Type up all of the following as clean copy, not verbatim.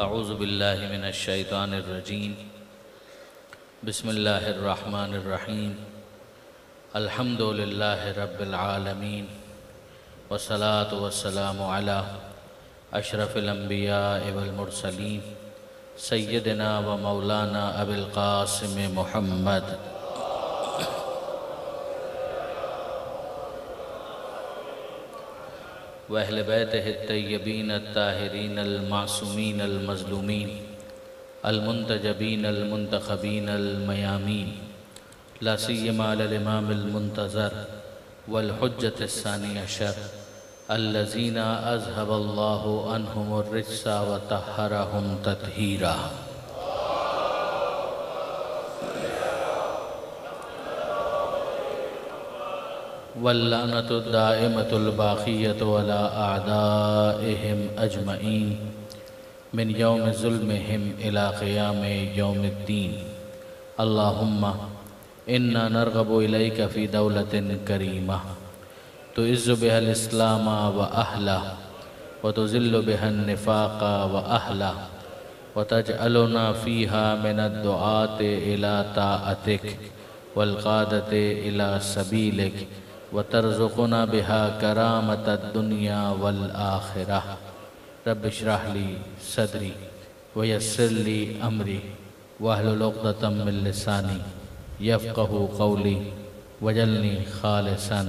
اعوذ باللہ من الشیطان الرجیم بسم اللہ الرحمن الرحیم الحمد للہ رب العالمین والصلاة والسلام علی اشرف الانبیاء والمرسلین سیدنا و مولانا ابی القاسم محمد وأهل بيته الطيبين الطاهرين المعصومين المظلومين المنتجبين المنتخبين الميامين لا سيما على الإمام المنتظر والحجة الثاني عشر الذين أذهب الله عنهم الرجس وطهرهم تطهيرا واللعنة الدائمة الباقية على أعدائهم أجمعين من يوم ظلمهم إلى قيام يوم الدين. اللهم إنا نرغب إليك في دولة كريمة تعز بها الإسلام وأهله وتذل بها النفاق وأهله وتجعلنا فيها من الدعاة إلى طاعتك والقادة إلى سبيلك وترزقنا بها كرامة الدنيا والآخرة. رب اشرح لي صدري ويسر لي أمري واحلل عقدة من لساني يفقه قولي واجعلني خالصا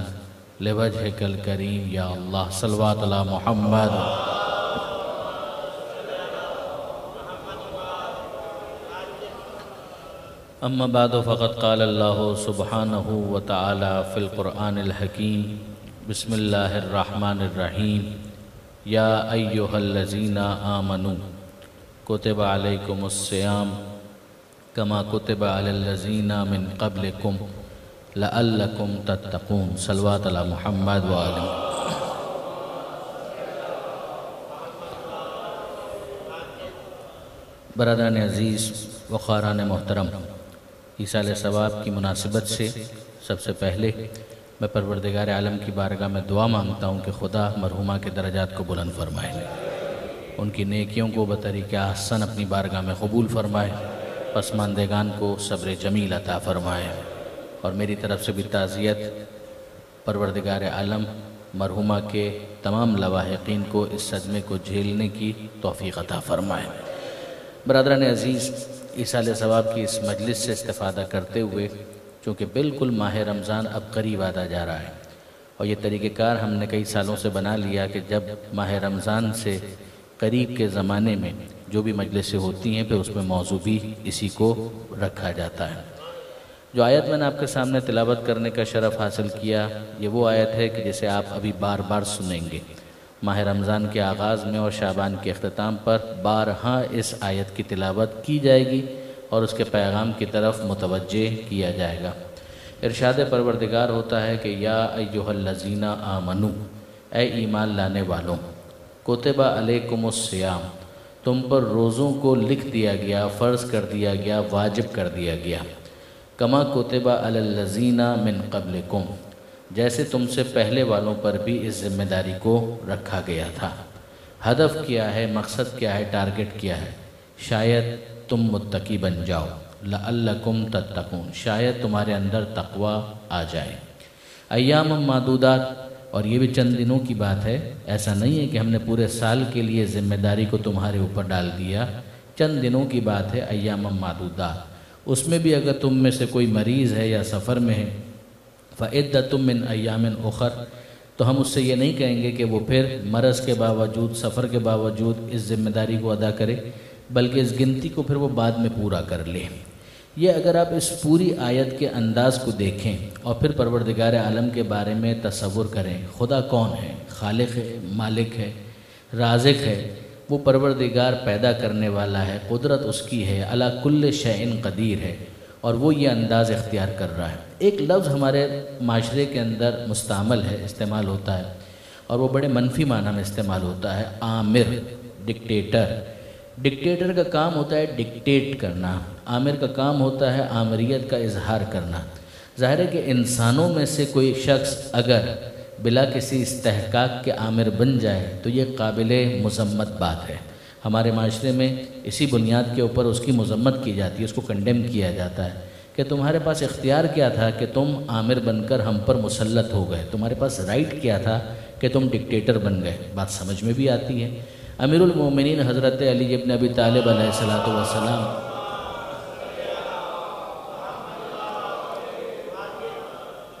لوجهك الكريم يا الله. صلوات على محمد. اما بعد فقد قال الله سبحانه وتعالى في القرآن الحكيم بسم الله الرحمن الرحيم يا أيها الذين آمنوا كتب عليكم الصيام كما كتب على الذين من قبلكم لعلكم تتقون. صلوات على محمد وآله. برادران عزیز وقاران محترم، ایصال ثواب کی مناسبت سے سب سے پہلے میں پروردگار عالم کی بارگاہ میں دعا مانگتا ہوں کہ خدا مرحومہ کے درجات کو بلند فرمائے، ان کی نیکیوں کو بطریقہ احسن اپنی بارگاہ میں قبول فرمائے، پسماندگان کو صبر جمیل عطا فرمائے. اور میری طرف سے بھی تعزیت، پروردگار عالم مرحومہ کے تمام لواحقین کو اس صدمے کو جھیلنے کی توفیق عطا فرمائے. برادران عزیز، ایصال ثواب کی اس مجلس سے استفادہ کرتے ہوئے چونکہ بالکل ماہ رمضان اب قریب آتا جا رہا ہے، اور یہ طریقہ کار ہم نے کئی سالوں سے بنا لیا کہ جب ماہ رمضان سے قریب کے زمانے میں جو بھی مجلسیں ہوتی ہیں پھر اس میں موضوع بھی اسی کو رکھا جاتا ہے. جو آیت میں نے آپ کے سامنے تلاوت کرنے کا شرف حاصل کیا، یہ وہ آیت ہے کہ جسے آپ ابھی بار بار سنیں گے. ماہ رمضان کے آغاز میں اور شعبان کے اختتام پر بارہا اس آیت کی تلاوت کی جائے گی اور اس کے پیغام کی طرف متوجہ کیا جائے گا. ارشاد پروردگار ہوتا ہے کہ یا ایہا الذین آمنو، اے ایمان لانے والوں، کتب علیکم الصیام، تم پر روزوں کو لکھ دیا گیا، فرض کر دیا گیا، واجب کر دیا گیا. کما کتب علی الذین من قبلکم، جیسے تم سے پہلے والوں پر بھی اس ذمہ داری کو رکھا گیا تھا. ہدف کیا ہے، مقصد کیا ہے، ٹارگٹ کیا ہے؟ شاید تم متقی بن جاؤ، لعلکم تتقون، شاید تمہارے اندر تقوی آ جائے. ایام معدودات، اور یہ بھی چند دنوں کی بات ہے، ایسا نہیں ہے کہ ہم نے پورے سال کے لیے ذمہ داری کو تمہارے اوپر ڈال دیا. چند دنوں کی بات ہے، ایام معدودات. اس میں بھی اگر تم میں سے کوئی مریض ہے یا سفر میں ہے، فعدۃ من ایام اخر، تو ہم اس سے یہ نہیں کہیں گے کہ وہ پھر مرض کے باوجود، سفر کے باوجود اس ذمہ داری کو ادا کرے، بلکہ اس گنتی کو پھر وہ بعد میں پورا کر لے. یہ اگر آپ اس پوری آیت کے انداز کو دیکھیں اور پھر پروردگار عالم کے بارے میں تصور کریں، خدا کون ہے؟ خالق ہے، مالک ہے، رازق ہے. وہ پروردگار پیدا کرنے والا ہے، قدرت اس کی ہے، علی کل شیء قدیر ہے، اور وہ یہ انداز اختیار کر رہا ہے. ایک لفظ ہمارے معاشرے کے اندر مستعمل ہے، استعمال ہوتا ہے، اور وہ بڑے منفی معنی میں استعمال ہوتا ہے، آمر، ڈکٹیٹر. ڈکٹیٹر کا کام ہوتا ہے ڈکٹیٹ کرنا، آمر کا کام ہوتا ہے آمریت کا اظہار کرنا. ظاہر ہے کہ انسانوں میں سے کوئی شخص اگر بلا کسی استحقاق کے آمر بن جائے تو یہ قابل مذمت بات ہے. ہمارے معاشرے میں اسی بنیاد کے اوپر اس کی مذمت کی جاتی ہے، اس کو کنڈیم کیا جاتا ہے کہ تمہارے پاس اختیار کیا تھا کہ تم آمر بن کر ہم پر مسلط ہو گئے، تمہارے پاس رائٹ کیا تھا کہ تم ڈکٹیٹر بن گئے۔ بات سمجھ میں بھی آتی ہے۔ امیر المومنین حضرت علی ابن ابی طالب علیہ السلام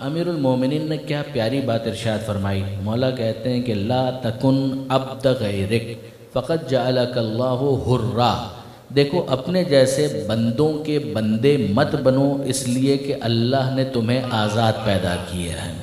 امیر المومنین نے کیا پیاری بات ارشاد فرمائی۔ مولا کہتے ہیں کہ لا تکن عبد غیرک فقد جعلک اللہ حرا، دیکھو اپنے جیسے بندوں کے بندے مت بنو، اس لیے کہ اللہ نے تمہیں آزاد پیدا کیا ہے۔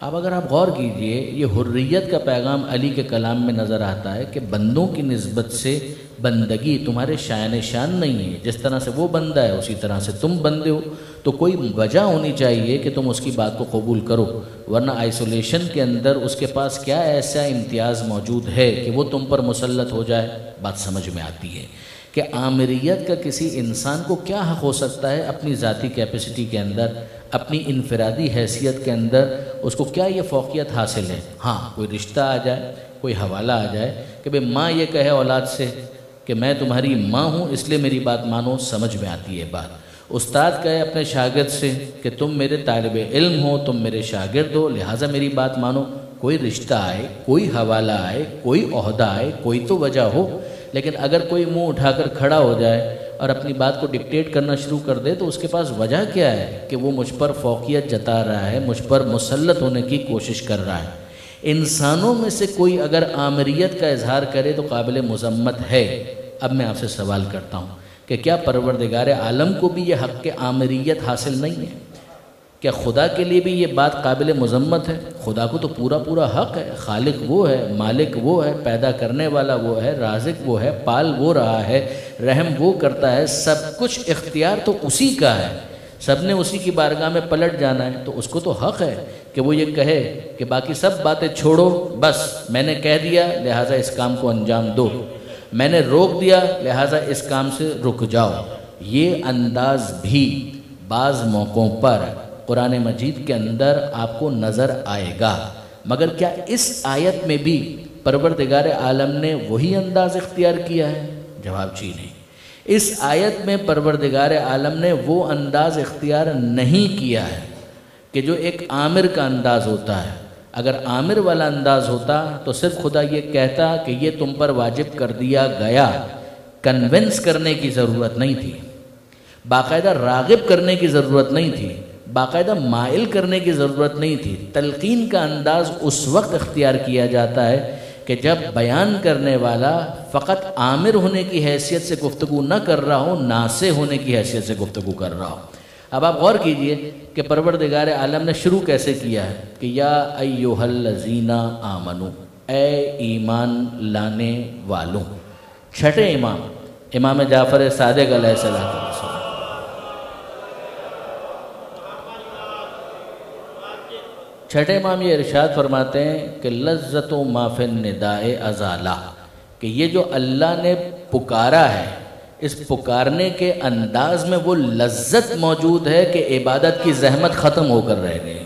اب اگر آپ غور کیجئے، یہ حریت کا پیغام علی کے کلام میں نظر آتا ہے کہ بندوں کی نسبت سے بندگی تمہارے شایان شان نہیں ہے، جس طرح سے وہ بندہ ہے اسی طرح سے تم بندے ہو، تو کوئی وجہ ہونی چاہیے کہ تم اس کی بات کو قبول کرو، ورنہ آئسولیشن کے اندر اس کے پاس کیا ایسا امتیاز موجود ہے کہ وہ تم پر مسلط ہو جائے۔ بات سمجھ میں آتی ہے کہ آمریت کا کسی انسان کو کیا حق ہو سکتا ہے اپنی ذاتی کیپیسٹی کے اندر، اپنی انفرادی حیثیت کے اندر اس کو کیا یہ فوقیت حاصل ہے؟ ہاں کوئی رشتہ آ جائے، کوئی حوالہ آ جائے کہ بھئی ماں یہ کہے اولاد سے کہ میں تمہاری ماں ہوں اس لیے میری بات مانو، سمجھ میں آتی ہے بات۔ استاد کہے اپنے شاگرد سے کہ تم میرے طالب علم ہو، تم میرے شاگرد ہو، لہٰذا میری بات مانو۔ کوئی رشتہ آئے، کوئی حوالہ آئے، کوئی عہدہ آئے، کوئی تو وجہ ہو، لیکن اگر کوئی منہ اٹھا کر کھڑا ہو جائے اور اپنی بات کو ڈکٹیٹ کرنا شروع کر دے تو اس کے پاس وجہ کیا ہے کہ وہ مجھ پر فوقیت جتا رہا ہے، مجھ پر مسلط ہونے کی کوشش کر رہا ہے۔ انسانوں میں سے کوئی اگر آمریت کا اظہار کرے تو قابل مذمت ہے۔ اب میں آپ سے سوال کرتا ہوں کہ کیا پروردگار عالم کو بھی یہ حق آمریت حاصل نہیں ہے؟ کیا خدا کے لیے بھی یہ بات قابل مذمت ہے؟ خدا کو تو پورا حق ہے، خالق وہ ہے، مالک وہ ہے، پیدا کرنے والا وہ ہے، رازق وہ ہے، پال وہ رہا ہے، رحم وہ کرتا ہے، سب کچھ اختیار تو اسی کا ہے، سب نے اسی کی بارگاہ میں پلٹ جانا ہے، تو اس کو تو حق ہے کہ وہ یہ کہے کہ باقی سب باتیں چھوڑو، بس میں نے کہہ دیا لہٰذا اس کام کو انجام دو، میں نے روک دیا لہٰذا اس کام سے رک جاؤ۔ یہ انداز بھی بعض موقعوں پر قرآن مجید کے اندر آپ کو نظر آئے گا، مگر کیا اس آیت میں بھی پروردگار عالم نے وہی انداز اختیار کیا ہے؟ جواب جی نہیں۔ اس آیت میں پروردگار عالم نے وہ انداز اختیار نہیں کیا ہے کہ جو ایک عامر کا انداز ہوتا ہے۔ اگر عامر والا انداز ہوتا تو صرف خدا یہ کہتا کہ یہ تم پر واجب کر دیا گیا، کنونس کرنے کی ضرورت نہیں تھی، باقاعدہ راغب کرنے کی ضرورت نہیں تھی، باقاعدہ مائل کرنے کی ضرورت نہیں تھی۔ تلقین کا انداز اس وقت اختیار کیا جاتا ہے کہ جب بیان کرنے والا فقط عامر ہونے کی حیثیت سے گفتگو نہ کر رہا ہو، ناصح ہونے کی حیثیت سے گفتگو کر رہا ہو۔ اب آپ غور کیجئے کہ پروردگار عالم نے شروع کیسے کیا ہے کہ یا ایھا الذین آمنو، اے ایمان لانے والوں۔ چھٹے امام جعفر صادق علیہ السلام، چھٹے امام یہ ارشاد فرماتے ہیں کہ لذت و ما فی النداء ازالہ، کہ یہ جو اللہ نے پکارا ہے اس پکارنے کے انداز میں وہ لذت موجود ہے کہ عبادت کی زحمت ختم ہو کر رہ گئی۔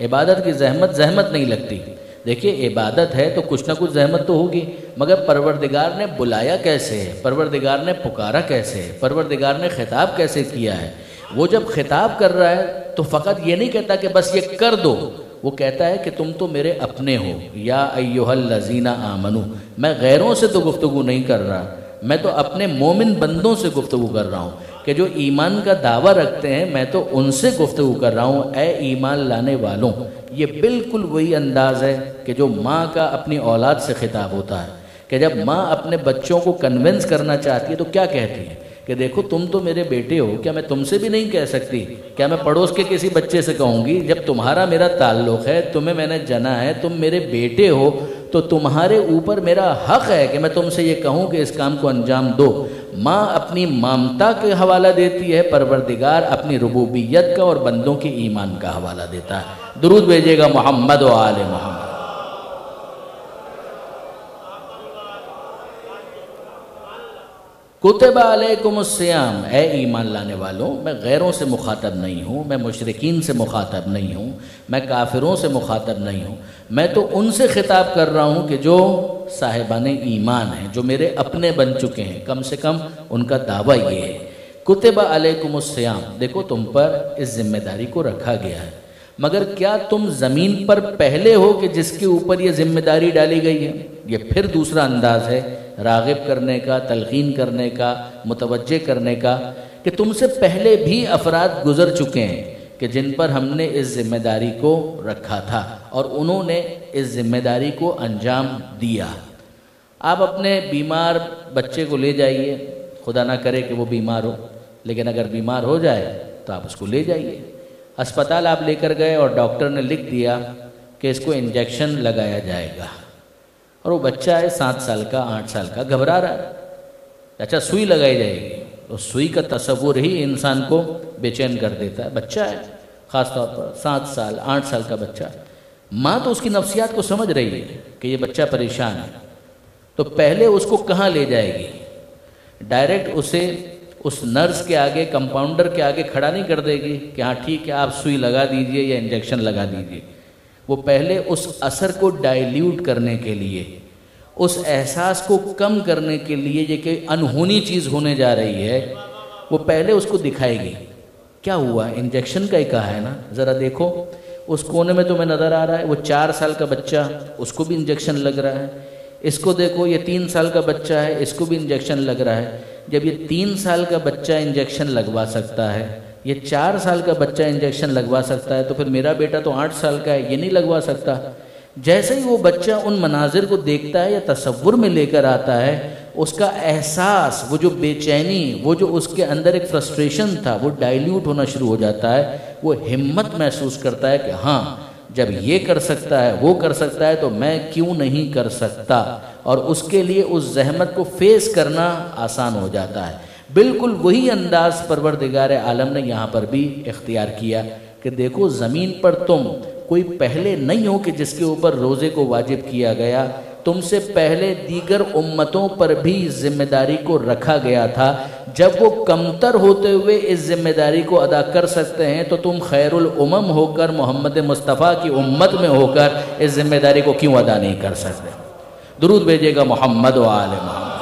عبادت کی زحمت نہیں لگتی۔ دیکھیے عبادت ہے تو کچھ نہ کچھ زحمت تو ہوگی، مگر پروردگار نے بلایا کیسے ہے، پروردگار نے پکارا کیسے ہے، پروردگار نے خطاب کیسے کیا ہے۔ وہ جب خطاب کر رہا ہے تو فقط یہ نہیں کہتا کہ بس یہ کر دو، وہ کہتا ہے کہ تم تو میرے اپنے ہو، یا ایھا الذین آمنو۔ میں غیروں سے تو گفتگو نہیں کر رہا، میں تو اپنے مومن بندوں سے گفتگو کر رہا ہوں کہ جو ایمان کا دعویٰ رکھتے ہیں، میں تو ان سے گفتگو کر رہا ہوں، اے ایمان لانے والوں۔ یہ بالکل وہی انداز ہے کہ جو ماں کا اپنی اولاد سے خطاب ہوتا ہے، کہ جب ماں اپنے بچوں کو کنونس کرنا چاہتی ہے تو کیا کہتی ہے کہ دیکھو تم تو میرے بیٹے ہو، کیا میں تم سے بھی نہیں کہہ سکتی؟ کیا میں پڑوس کے کسی بچے سے کہوں گی؟ جب تمہارا میرا تعلق ہے، تمہیں میں نے جنا ہے، تم میرے بیٹے ہو، تو تمہارے اوپر میرا حق ہے کہ میں تم سے یہ کہوں کہ اس کام کو انجام دو۔ ماں اپنی مامتا کے حوالہ دیتی ہے، پروردگار اپنی ربوبیت کا اور بندوں کے ایمان کا حوالہ دیتا ہے۔ درود بھیجیے گا محمد و آل محمد۔ کتب علیکم الصیام، اے ایمان لانے والوں، میں غیروں سے مخاطب نہیں ہوں، میں مشرکین سے مخاطب نہیں ہوں، میں کافروں سے مخاطب نہیں ہوں، میں تو ان سے خطاب کر رہا ہوں کہ جو صاحبان ایمان ہیں، جو میرے اپنے بن چکے ہیں، کم سے کم ان کا دعویٰ یہ ہے۔ کتب علیکم الصیام، دیکھو تم پر اس ذمہ داری کو رکھا گیا ہے، مگر کیا تم زمین پر پہلے ہو کہ جس کے اوپر یہ ذمہ داری ڈالی گئی ہے؟ یہ پھر دوسرا انداز ہے راغب کرنے کا، تلقین کرنے کا، متوجہ کرنے کا، کہ تم سے پہلے بھی افراد گزر چکے ہیں کہ جن پر ہم نے اس ذمہ داری کو رکھا تھا اور انہوں نے اس ذمہ داری کو انجام دیا۔ آپ اپنے بیمار بچے کو لے جائیے، خدا نہ کرے کہ وہ بیمار ہو، لیکن اگر بیمار ہو جائے تو آپ اس کو لے جائیے۔ اسپتال آپ لے کر گئے اور ڈاکٹر نے لکھ دیا کہ اس کو انجیکشن لگایا جائے گا، اور وہ بچہ ہے 7 سال کا، 8 سال کا، گھبرا رہا ہے، اچھا سوئی لگائی جائے گی، تو سوئی کا تصور ہی انسان کو بے چین کر دیتا ہے۔ بچہ ہے، خاص طور پر 7 سال 8 سال کا بچہ، ماں تو اس کی نفسیات کو سمجھ رہی ہے کہ یہ بچہ پریشان ہے، تو پہلے اس کو کہاں لے جائے گی؟ ڈائریکٹ اسے اس نرس کے آگے، کمپاؤنڈر کے آگے کھڑا نہیں کر دے گی کہ ہاں ٹھیک ہے آپ سوئی لگا دیجئے یا انجیکشن لگا دیجئے۔ وہ پہلے اس اثر کو ڈائلیوٹ کرنے کے لیے، اس احساس کو کم کرنے کے لیے، یہ کہ انہونی چیز ہونے جا رہی ہے، وہ پہلے اس کو دکھائے گی۔ کیا ہوا؟ انجیکشن کا ہی کہا ہے نا، ذرا دیکھو اس کونے میں تمہیں نظر آ رہا ہے، وہ 4 سال کا بچہ، اس کو بھی انجیکشن لگ رہا ہے۔ اس کو دیکھو، یہ 3 سال کا بچہ ہے، اس کو بھی انجیکشن لگ رہا ہے۔ جب یہ 3 سال کا بچہ انجیکشن لگوا سکتا ہے، یہ 4 سال کا بچہ انجیکشن لگوا سکتا ہے، تو پھر میرا بیٹا تو 8 سال کا ہے، یہ نہیں لگوا سکتا۔ جیسے ہی وہ بچہ ان مناظر کو دیکھتا ہے یا تصور میں لے کر آتا ہے، اس کا احساس، وہ جو بے چینی، وہ جو اس کے اندر ایک فرسٹریشن تھا، وہ ڈائلیوٹ ہونا شروع ہو جاتا ہے۔ وہ ہمت محسوس کرتا ہے کہ ہاں جب یہ کر سکتا ہے، وہ کر سکتا ہے، تو میں کیوں نہیں کر سکتا، اور اس کے لیے اس زحمت کو فیس کرنا آسان ہو جاتا ہے۔ بالکل وہی انداز پروردگار عالم نے یہاں پر بھی اختیار کیا کہ دیکھو زمین پر تم کوئی پہلے نہیں ہو کہ جس کے اوپر روزے کو واجب کیا گیا، تم سے پہلے دیگر امتوں پر بھی ذمہ داری کو رکھا گیا تھا۔ جب وہ کمتر ہوتے ہوئے اس ذمہ داری کو ادا کر سکتے ہیں تو تم خیر الامم ہو کر، محمد مصطفیٰ کی امت میں ہو کر اس ذمہ داری کو کیوں ادا نہیں کر سکتے؟ درود بھیجے گا محمد و آل محمد۔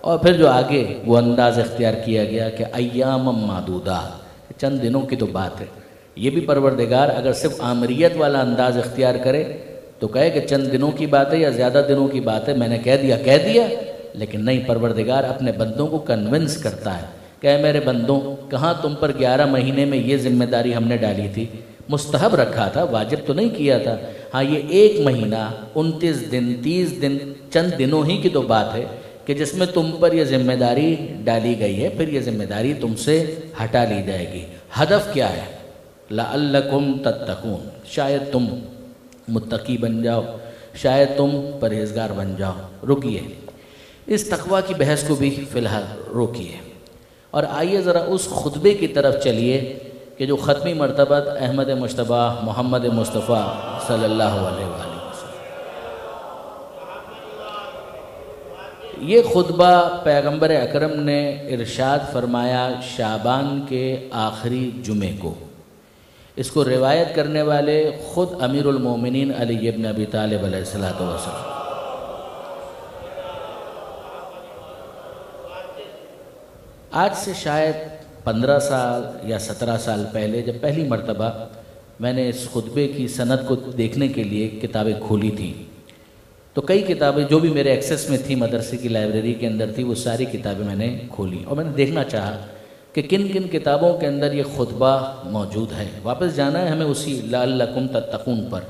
اور پھر جو آگے وہ انداز اختیار کیا گیا کہ ایام معدودات، چند دنوں کی تو بات ہے۔ یہ بھی پروردگار اگر صرف آمریت والا انداز اختیار کرے تو کہے کہ چند دنوں کی بات ہے یا زیادہ دنوں کی بات ہے، میں نے کہہ دیا، لیکن نہیں، پروردگار اپنے بندوں کو کنونس کرتا ہے کہ اے میرے بندوں، کہاں تم پر 11 مہینے میں یہ ذمہ داری ہم نے ڈالی تھی، مستحب رکھا تھا، واجب تو نہیں کیا تھا۔ ہاں یہ 1 مہینہ 29 دن 30 دن چند دنوں ہی کی تو بات ہے کہ جس میں تم پر یہ ذمہ داری ڈالی گئی ہے، پھر یہ ذمہ داری تم سے ہٹا لی جائے گی۔ ہدف کیا ہے؟ لعلکم تتقون، شاید تم متقی بن جاؤ، شاید تم پرہیزگار بن جاؤ۔ رکیے، اس تقوی کی بحث کو بھی فی الحال روکیے، اور آئیے ذرا اس خطبے کی طرف چلیے کہ جو ختمی مرتبہ احمد مجتبی محمد مصطفیٰ صلی اللہ علیہ وآلہ وسلم، یہ خطبہ پیغمبر اکرم نے ارشاد فرمایا شعبان کے آخری جمعے کو۔ اس کو روایت کرنے والے خود امیر المومنین علی ابن ابی طالب علیہ السلام۔ آج سے شاید 15 سال یا 17 سال پہلے جب پہلی مرتبہ میں نے اس خطبے کی سند کو دیکھنے کے لیے کتابیں کھولی تھیں، تو کئی کتابیں جو بھی میرے ایکسس میں تھی، مدرسے کی لائبریری کے اندر تھی، وہ ساری کتابیں میں نے کھولی اور میں نے دیکھنا چاہا کہ کن کن کتابوں کے اندر یہ خطبہ موجود ہے۔ واپس جانا ہے ہمیں اسی لعلکم تتقون پر۔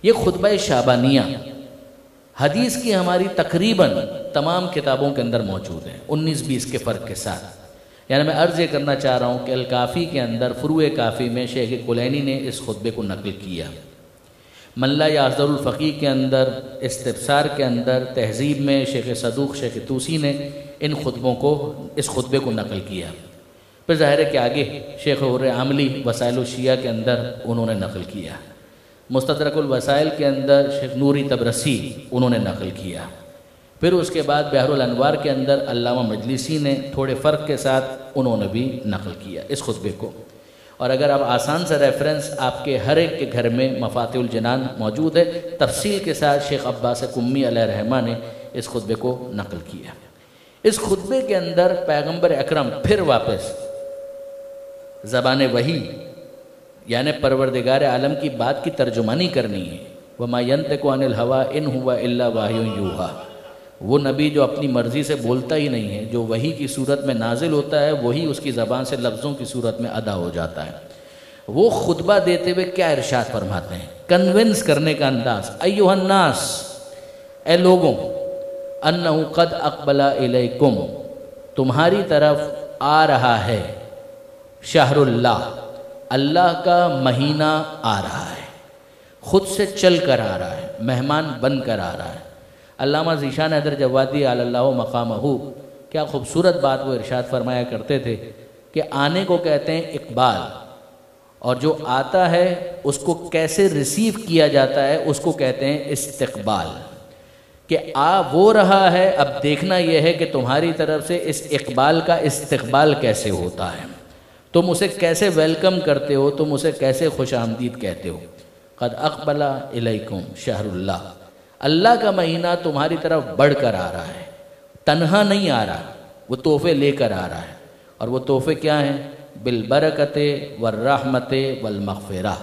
یہ خطبہ شعبانیہ حدیث کی ہماری تقریباً تمام کتابوں کے اندر موجود ہے، 19-20 کے فرق کے ساتھ۔ یعنی میں عرض یہ کرنا چاہ رہا ہوں کہ الکافی کے اندر، فروع کافی میں شیخ کلینی نے اس خطبے کو نقل کیا، ملا یعذر الفقی کے اندر، استبصار کے اندر، تہذیب میں شیخ صدوق شیخ توسی نے ان خطبوں کو، اس خطبے کو نقل کیا۔ پھر ظاہر ہے کہ آگے شیخ حر عاملی وسائل الشیعہ کے اندر انہوں نے نقل کیا۔ مستدرک الوسائل کے اندر شیخ نوری تبرسی انہوں نے نقل کیا. پھر اس کے بعد بحر الانوار کے اندر علامہ مجلسی نے تھوڑے فرق کے ساتھ انہوں نے بھی نقل کیا اس خطبے کو. اور اگر آپ آسان سا ریفرنس آپ کے ہر ایک کے گھر میں مفاتیح الجنان موجود ہے، تفصیل کے ساتھ شیخ عباس قمی علیہ رحمہ نے اس خطبے کو نقل کیا. اس خطبے کے اندر پیغمبر اکرم پھر واپس زبان وحی یعنی پروردگار عالم کی بات کی ترجمانی کرنی ہے. وَمَا يَنْطِقُ عَنِ الْهَوَىٰ إِنْ هُوَ إِلَّا وَحْيٌ يُوحَىٰ. وہ نبی جو اپنی مرضی سے بولتا ہی نہیں ہے، جو وحی کی صورت میں نازل ہوتا ہے وہی اس کی زبان سے لفظوں کی صورت میں ادا ہو جاتا ہے. وہ خطبہ دیتے ہوئے کیا ارشاد فرماتے ہیں، کنونس کرنے کا انداز. ایھا الناس، اے لوگوں، انہ قد اقبل الیکم، تمہاری طرف آ رہا ہے، شہر اللہ، اللہ کا مہینہ آ رہا ہے، خود سے چل کر آ رہا ہے، مہمان بن کر آ رہا ہے. علامہ ذیشان حیدر جوادی علی اللہ مقامہ، کیا خوبصورت بات وہ ارشاد فرمایا کرتے تھے کہ آنے کو کہتے ہیں اقبال، اور جو آتا ہے اس کو کیسے ریسیو کیا جاتا ہے اس کو کہتے ہیں استقبال. کہ وہ رہا ہے، اب دیکھنا یہ ہے کہ تمہاری طرف سے اس اقبال کا استقبال کیسے ہوتا ہے، تم اسے کیسے ویلکم کرتے ہو، تم اسے کیسے خوش آمدید کہتے ہو. قد اقبل الیکم شہر اللہ، اللہ کا مہینہ تمہاری طرف بڑھ کر آ رہا ہے، تنہا نہیں آ رہا، وہ تحفے لے کر آ رہا ہے. اور وہ تحفے کیا ہیں؟ بالبرکت والرحمت والمغفرہ،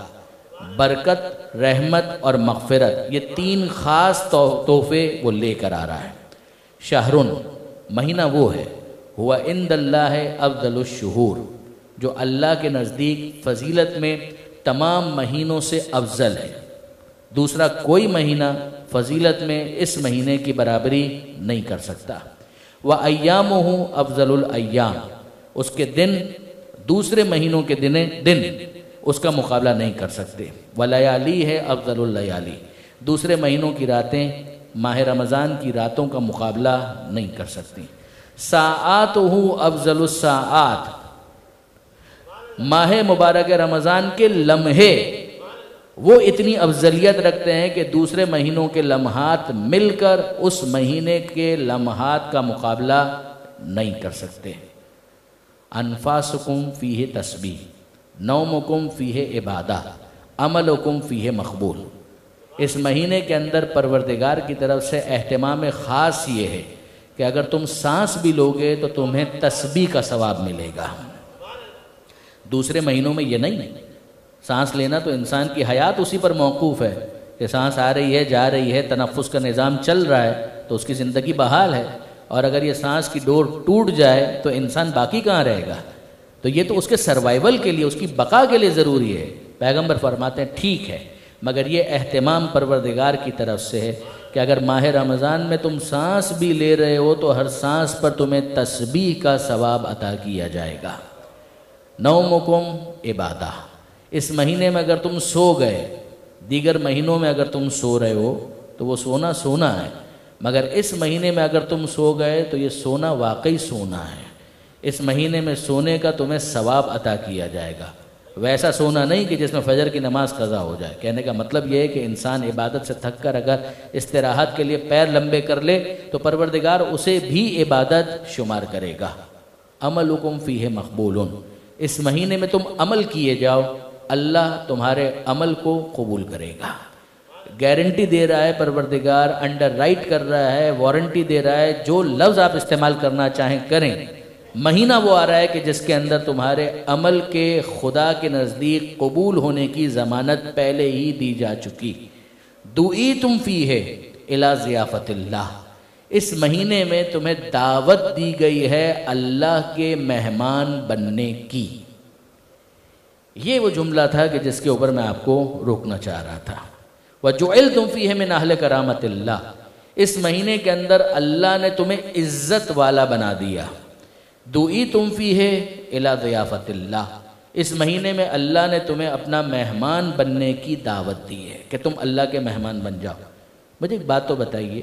برکت، رحمت اور مغفرت، یہ تین خاص تحفے وہ لے کر آ رہا ہے. شہرن، مہینہ وہ ہے، ہوا عند اللہ افضل الشہور، جو اللہ کے نزدیک فضیلت میں تمام مہینوں سے افضل ہے. دوسرا کوئی مہینہ فضیلت میں اس مہینے کی برابری نہیں کر سکتا. وَأَيَّامُهُ أَفْضَلُ الْأَيَّامِ، اس کے دن دوسرے مہینوں کے دن اس کا مقابلہ نہیں کر سکتے. وَلَيَالِيهِ أَفْضَلُ اللَّيَالِي، دوسرے مہینوں کی راتیں ماہ رمضان کی راتوں کا مقابلہ نہیں کر سکتی. ساعاتُهُ أَفْضَلُ السَّاعَاتِ، ماہ مبارک رمضان کے لمحے وہ اتنی افضلیت رکھتے ہیں کہ دوسرے مہینوں کے لمحات مل کر اس مہینے کے لمحات کا مقابلہ نہیں کر سکتے. انفاسکم فیہ تسبیح، نومکم فیہ عبادہ، عملکم فیہ مقبول. اس مہینے کے اندر پروردگار کی طرف سے اہتمام خاص یہ ہے کہ اگر تم سانس بھی لوگے تو تمہیں تسبیح کا ثواب ملے گا. دوسرے مہینوں میں یہ نہیں. سانس لینا تو انسان کی حیات اسی پر موقوف ہے کہ سانس آ رہی ہے، جا رہی ہے، تنفس کا نظام چل رہا ہے تو اس کی زندگی بحال ہے. اور اگر یہ سانس کی ڈور ٹوٹ جائے تو انسان باقی کہاں رہے گا؟ تو یہ تو اس کے سروائیول کے لیے، اس کی بقا کے لیے ضروری ہے. پیغمبر فرماتے ہیں ٹھیک ہے، مگر یہ اہتمام پروردگار کی طرف سے ہے کہ اگر ماہ رمضان میں تم سانس بھی لے رہے ہو تو ہر سانس پر تمہیں تسبیح کا ثواب عطا کیا جائے گا. نومکم عبادہ، اس مہینے میں اگر تم سو گئے، دیگر مہینوں میں اگر تم سو رہے ہو تو وہ سونا سونا ہے، مگر اس مہینے میں اگر تم سو گئے تو یہ سونا واقعی سونا ہے. اس مہینے میں سونے کا تمہیں ثواب عطا کیا جائے گا. ویسا سونا نہیں کہ جس میں فجر کی نماز قضا ہو جائے. کہنے کا مطلب یہ ہے کہ انسان عبادت سے تھک کر اگر استراحت کے لیے پیر لمبے کر لے تو پروردگار اسے بھی عبادت شمار کرے گا. عملکم فیہ مقبول، اس مہینے میں تم عمل کیے جاؤ، اللہ تمہارے عمل کو قبول کرے گا. گارنٹی دے رہا ہے پروردگار، انڈر رائٹ کر رہا ہے، وارنٹی دے رہا ہے، جو لفظ آپ استعمال کرنا چاہیں کریں. مہینہ وہ آ رہا ہے کہ جس کے اندر تمہارے عمل کے خدا کے نزدیک قبول ہونے کی ضمانت پہلے ہی دی جا چکی. دعیتم فیہ الی ضیافت اللہ، اس مہینے میں تمہیں دعوت دی گئی ہے اللہ کے مہمان بننے کی. یہ وہ جملہ تھا کہ جس کے اوپر میں آپ کو روکنا چاہ رہا تھا. وَجُعِلْتُمْ فِيهِ مِنْ أَهْلِ كَرَامَةِ اللَّهِ، اس مہینے کے اندر اللہ نے تمہیں عزت والا بنا دیا. دُعِیتُمْ فِيهِ إِلَى ضِیافَةِ اللَّهِ، اس مہینے میں اللہ نے تمہیں اپنا مہمان بننے کی دعوت دی ہے کہ تم اللہ کے مہمان بن جاؤ. مجھے ایک بات تو بتائیے،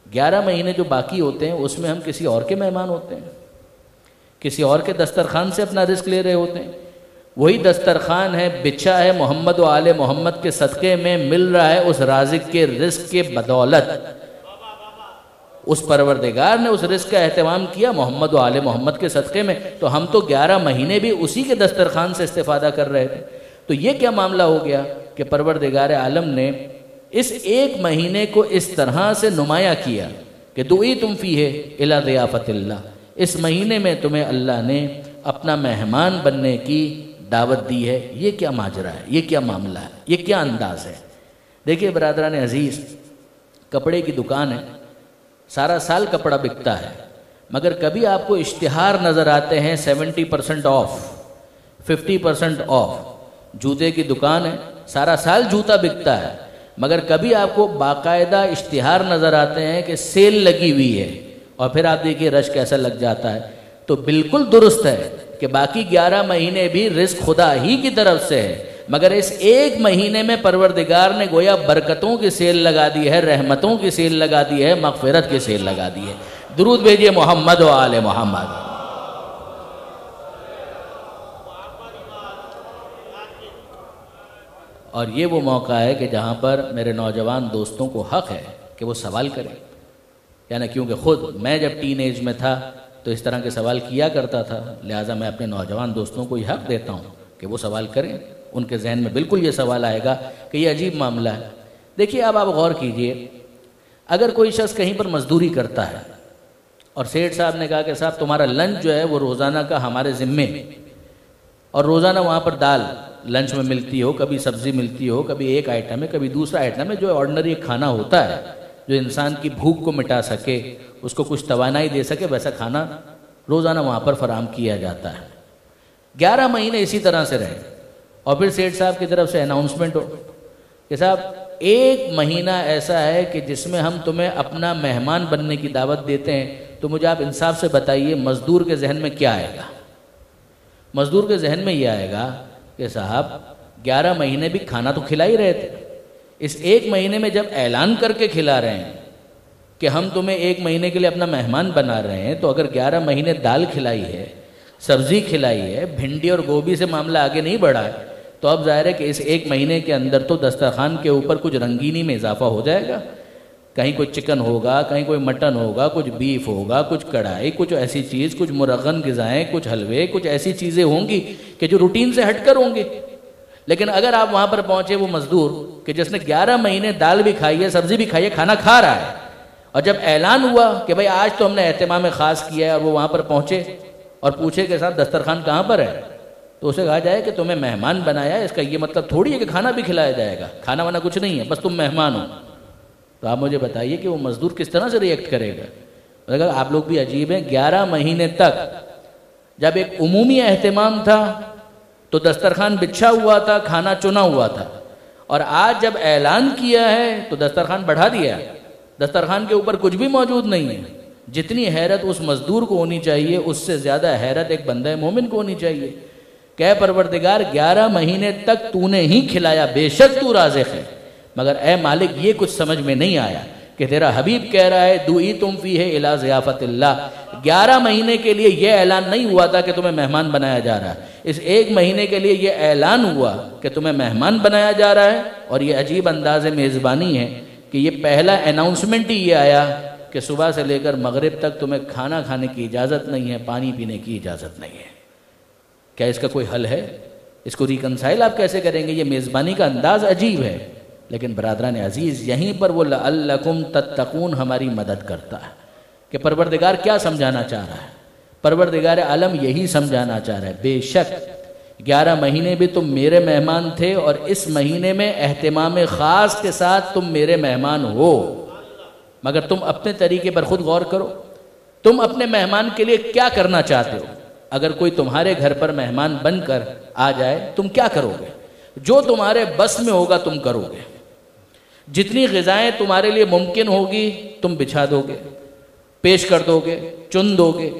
11 مہینے جو باقی ہوتے ہیں اس میں ہم کسی اور کے مہمان ہوتے ہیں، کسی اور کے دسترخوان سے اپنا رزق لے رہے ہوتے ہیں. وہی دسترخوان ہے، بچھا ہے محمد و آل محمد کے صدقے میں، مل رہا ہے اس رازق کے رزق کے بدولت۔ اس پروردگار نے اس رزق کا اہتمام کیا محمد و آل محمد کے صدقے میں، تو ہم تو 11 مہینے بھی اسی کے دسترخوان سے استفادہ کر رہے تھے۔ تو یہ کیا معاملہ ہو گیا کہ پروردگار عالم نے اس ایک مہینے کو اس طرح سے نمایاں کیا کہ دعیتم فیہ الی ضیافت اللہ، اس مہینے میں تمہیں اللہ نے اپنا مہمان بننے کی دعوت دی ہے۔ یہ کیا ماجرا ہے، یہ کیا معاملہ ہے، یہ کیا انداز ہے؟ دیکھیے برادران عزیز، کپڑے کی دکان ہے، سارا سال کپڑا بکتا ہے، مگر کبھی آپ کو اشتہار نظر آتے ہیں 70% آف، 50% آف۔ جوتے کی دکان ہے، سارا سال جوتا بکتا ہے، مگر کبھی آپ کو باقاعدہ اشتہار نظر آتے ہیں کہ سیل لگی ہوئی ہے، اور پھر آپ دیکھیے رش کیسا لگ جاتا ہے۔ تو بالکل درست ہے کہ باقی 11 مہینے بھی رزق خدا ہی کی طرف سے ہے، مگر اس ایک مہینے میں پروردگار نے گویا برکتوں کی سیل لگا دی ہے، رحمتوں کی سیل لگا دی ہے، مغفرت کی سیل لگا دی ہے۔ درود بھیجئے محمد و آل محمد۔ اور یہ وہ موقع ہے کہ جہاں پر میرے نوجوان دوستوں کو حق ہے کہ وہ سوال کریں، یعنی کیونکہ خود میں جب ٹین ایج میں تھا تو اس طرح کے سوال کیا کرتا تھا، لہٰذا میں اپنے نوجوان دوستوں کو یہ حق دیتا ہوں کہ وہ سوال کریں۔ ان کے ذہن میں بالکل یہ سوال آئے گا کہ یہ عجیب معاملہ ہے۔ دیکھیے اب آپ غور کیجئے، اگر کوئی شخص کہیں پر مزدوری کرتا ہے اور سیٹھ صاحب نے کہا کہ صاحب تمہارا لنچ جو ہے وہ روزانہ کا ہمارے ذمے، اور روزانہ وہاں پر دال لنچ میں ملتی ہو، کبھی سبزی ملتی ہو، کبھی ایک آئٹم ہے کبھی دوسرا آئٹم ہے، جو آرڈنری ایک کھانا ہوتا ہے جو انسان کی بھوک کو مٹا سکے، اس کو کچھ توانائی دے سکے، ویسا کھانا روزانہ وہاں پر فراہم کیا جاتا ہے۔ 11 مہینے اسی طرح سے رہے، اور پھر سیٹھ صاحب کی طرف سے اناؤنسمنٹ ہو کہ صاحب ایک مہینہ ایسا ہے کہ جس میں ہم تمہیں اپنا مہمان بننے کی دعوت دیتے ہیں، تو مجھے آپ انصاف سے بتائیے مزدور کے ذہن میں کیا آئے گا؟ مزدور کے ذہن میں یہ آئے گا کہ صاحب 11 مہینے بھی کھانا تو کھلا ہی رہے تھے، اس ایک مہینے میں جب اعلان کر کے کھلا رہے ہیں کہ ہم تمہیں ایک مہینے کے لیے اپنا مہمان بنا رہے ہیں، تو اگر 11 مہینے دال کھلائی ہے، سبزی کھلائی ہے، بھنڈی اور گوبھی سے معاملہ آگے نہیں بڑھا ہے، تو اب ظاہر ہے کہ اس ایک مہینے کے اندر تو دسترخوان کے اوپر کچھ رنگینی میں اضافہ ہو جائے گا۔ کہیں کوئی چکن ہوگا، کہیں کوئی مٹن ہوگا، کچھ بیف ہوگا، کچھ کڑھائی، کچھ ایسی چیز، کچھ مرغن غذائیں، کچھ حلوے، کچھ ایسی چیزیں ہوں گی کہ جو روٹین سے ہٹ کر ہوں گی۔ لیکن اگر آپ وہاں پر پہنچے وہ مزدور کہ جس نے 11 مہینے دال بھی کھائی ہے، سبزی بھی کھائی ہے، کھانا کھا رہا ہے، اور جب اعلان ہوا کہ بھئی آج تو ہم نے اہتمام خاص کیا ہے، اور وہ وہاں پر پہنچے اور پوچھے کہ صاحب دسترخوان کہاں پر ہے، تو اسے کہا جائے کہ تمہیں مہمان بنایا ہے، اس کا یہ مطلب تھوڑی ہے کہ کھانا بھی کھلایا جائے گا، کھانا وانا کچھ نہیں ہے، بس تم مہمان ہو۔ تو آپ مجھے بتائیے کہ وہ مزدور کس طرح سے ریئیکٹ کرے گا؟ اگر آپ لوگ بھی عجیب ہیں، 11 مہینے تک جب ایک عمومی اہتمام تھا تو دسترخوان بچھا ہوا تھا، کھانا چنا ہوا تھا، اور آج جب اعلان کیا ہے تو دسترخوان بڑھا دیا ہے، دسترخوان کے اوپر کچھ بھی موجود نہیں ہے۔ جتنی حیرت اس مزدور کو ہونی چاہیے، اس سے زیادہ حیرت ایک بندہ مومن کو ہونی چاہیے کہ اے پروردگار 11 مہینے تک تو نے ہی کھلایا، بے شک تو رازق ہے، مگر اے مالک یہ کچھ سمجھ میں نہیں آیا کہ تیرا حبیب کہہ رہا ہے دعیتم فیہ الی ضیافت اللہ۔ 11 مہینے کے لیے یہ اعلان نہیں ہوا تھا کہ تمہیں مہمان بنایا جا رہا ہے، اس ایک مہینے کے لیے یہ اعلان ہوا کہ تمہیں مہمان بنایا جا رہا ہے، اور یہ عجیب انداز میزبانی ہے کہ یہ پہلا اناؤنسمنٹ ہی یہ آیا کہ صبح سے لے کر مغرب تک تمہیں کھانا کھانے کی اجازت نہیں ہے، پانی پینے کی اجازت نہیں ہے۔ کیا اس کا کوئی حل ہے؟ اس کو ریکنسائل آپ کیسے کریں گے؟ یہ میزبانی کا انداز عجیب ہے۔ لیکن برادران عزیز، یہیں پر وہ لعلکم تتقون ہماری مدد کرتا ہے کہ پروردگار کیا سمجھانا چاہ رہا ہے۔ پروردگار عالم یہی سمجھانا چاہ رہا ہے، بے شک 11 مہینے بھی تم میرے مہمان تھے، اور اس مہینے میں اہتمام خاص کے ساتھ تم میرے مہمان ہو، مگر تم اپنے طریقے پر خود غور کرو، تم اپنے مہمان کے لیے کیا کرنا چاہتے ہو؟ اگر کوئی تمہارے گھر پر مہمان بن کر آ جائے، تم کیا کرو گے؟ جو تمہارے بس میں ہوگا تم کرو گے، جتنی غذائیں تمہارے لیے ممکن ہوگی تم بچھا دو گے، پیش کر دو گے، چن دو گے،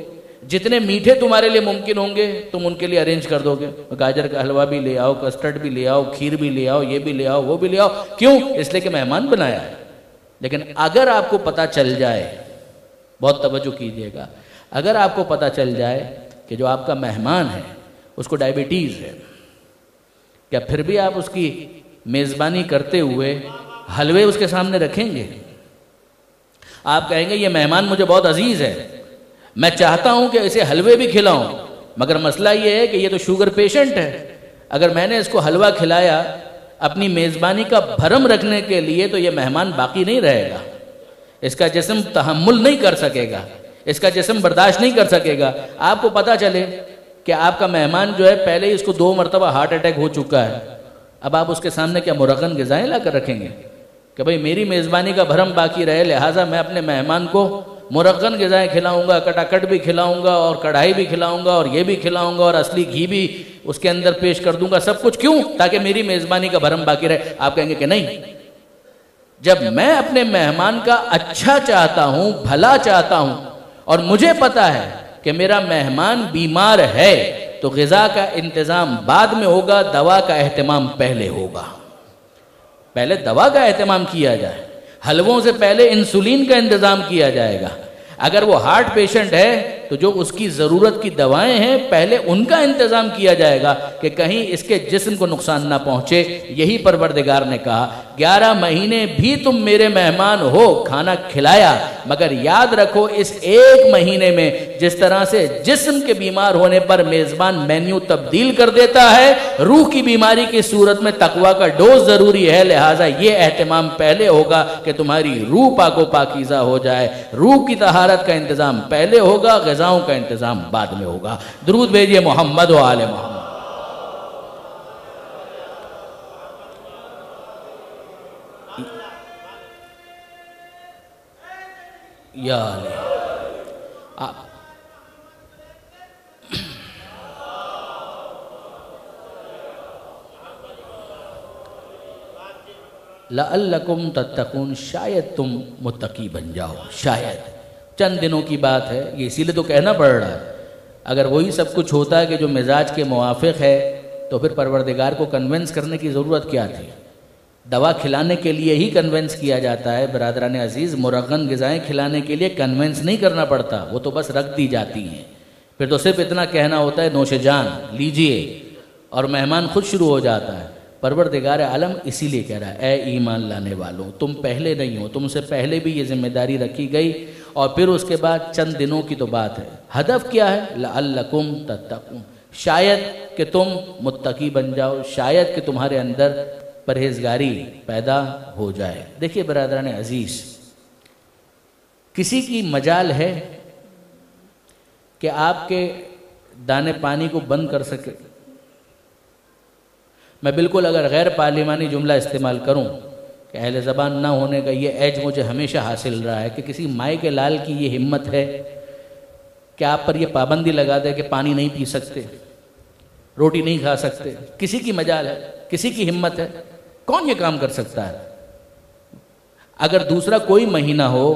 جتنے میٹھے تمہارے لیے ممکن ہوں گے تم ان کے لیے ارینج کر دو گے، گاجر کا حلوہ بھی لے آؤ، کسٹرڈ بھی لے آؤ، کھیر بھی لے آؤ، یہ بھی لے آؤ، وہ بھی لے آؤ۔ کیوں؟ اس لیے کہ مہمان بنایا ہے۔ لیکن اگر آپ کو پتہ چل جائے، بہت توجہ کیجئے گا، اگر آپ کو پتہ چل جائے کہ جو آپ کا مہمان ہے اس کو ڈائبٹیز ہے، کیا پھر بھی آپ اس کی میزبانی کرتے ہوئے حلوے اس کے سامنے رکھیں گے؟ آپ کہیں گے یہ مہمان مجھے بہت عزیز ہے، میں چاہتا ہوں کہ اسے حلوے بھی کھلاؤں، مگر مسئلہ یہ ہے کہ یہ تو شوگر پیشنٹ ہے، اگر میں نے اس کو حلوہ کھلایا اپنی میزبانی کا بھرم رکھنے کے لیے تو یہ مہمان باقی نہیں رہے گا، اس کا جسم تحمل نہیں کر سکے گا، اس کا جسم برداشت نہیں کر سکے گا۔ آپ کو پتا چلے کہ آپ کا مہمان جو ہے پہلے ہی اس کو 2 مرتبہ ہارٹ اٹیک ہو چکا ہے، اب آپ اس کے سامنے کیا مرغن غذائیں لا کر رکھیں گے کہ بھئی میری میزبانی کا بھرم باقی رہے، لہٰذا میں اپنے مہمان کو مرغن غذائیں کھلاؤں گا، کٹا کٹ بھی کھلاؤں گا اور کڑھائی بھی کھلاؤں گا اور یہ بھی کھلاؤں گا اور اصلی گھی بھی اس کے اندر پیش کر دوں گا، سب کچھ کیوں؟ تاکہ میری میزبانی کا بھرم باقی رہے۔ آپ کہیں گے کہ نہیں، جب میں اپنے مہمان کا اچھا چاہتا ہوں، بھلا چاہتا ہوں اور مجھے پتا ہے کہ میرا مہمان بیمار ہے تو غذا کا انتظام بعد میں ہوگا، دوا کا اہتمام پہلے ہوگا۔ پہلے دوا کا اہتمام کیا جائے، حلووں سے پہلے انسولین کا انتظام کیا جائے گا۔ اگر وہ ہارٹ پیشنٹ ہے تو جو اس کی ضرورت کی دوائیں ہیں پہلے ان کا انتظام کیا جائے گا کہ کہیں اس کے جسم کو نقصان نہ پہنچے۔ یہی پروردگار نے کہا 11 مہینے بھی تم میرے مہمان ہو، کھانا کھلایا، مگر یاد رکھو اس 1 مہینے میں جس طرح سے جسم کے بیمار ہونے پر میزبان مینیو تبدیل کر دیتا ہے، روح کی بیماری کی صورت میں تقویٰ کا ڈوز ضروری ہے، لہٰذا یہ اہتمام پہلے ہوگا کہ تمہاری روح پاک و پاکیزہ ہو جائے، روح کی طہارت کا انتظام پہلے ہوگا، غذاؤں کا انتظام بعد میں ہوگا۔ درود بھیجئے محمد و آل محمد۔ یا علی لعلکم تتقون، شاید تم متقی بن جاؤ، شاید۔ چند دنوں کی بات ہے، یہ اسی لیے تو کہنا پڑ رہا ہے۔ اگر وہی سب کچھ ہوتا ہے کہ جو مزاج کے موافق ہے تو پھر پروردگار کو کنونس کرنے کی ضرورت کیا تھی؟ دوا کھلانے کے لیے ہی کنونس کیا جاتا ہے برادران عزیز، مرغن غذائیں کھلانے کے لیے کنونس نہیں کرنا پڑتا، وہ تو بس رکھ دی جاتی ہیں، پھر تو صرف اتنا کہنا ہوتا ہے نوش جان لیجئے اور مہمان خود شروع ہو جاتا ہے۔ پروردگار عالم اسی لیے کہہ رہا ہے اے ایمان لانے والوں، تم پہلے نہیں ہو، تم سے پہلے بھی یہ ذمہ داری رکھی گئی اور پھر اس کے بعد چند دنوں کی تو بات ہے۔ ہدف کیا ہے؟ لعلکم تتقون، شاید کہ تم متقی بن جاؤ، شاید کہ تمہارے اندر پرہیزگاری پیدا ہو جائے۔ دیکھیے برادران عزیز، کسی کی مجال ہے کہ آپ کے دانے پانی کو بند کر سکے؟ میں بالکل اگر غیر پارلیمانی جملہ استعمال کروں کہ اہل زبان نہ ہونے کا یہ ایج مجھے ہمیشہ حاصل رہا ہے کہ کسی مائے کے لال کی یہ ہمت ہے کہ آپ پر یہ پابندی لگا دے کہ پانی نہیں پی سکتے، روٹی نہیں کھا سکتے۔ کسی کی مجال ہے، کسی کی ہمت ہے؟ کون یہ کام کر سکتا ہے؟ اگر دوسرا کوئی مہینہ ہو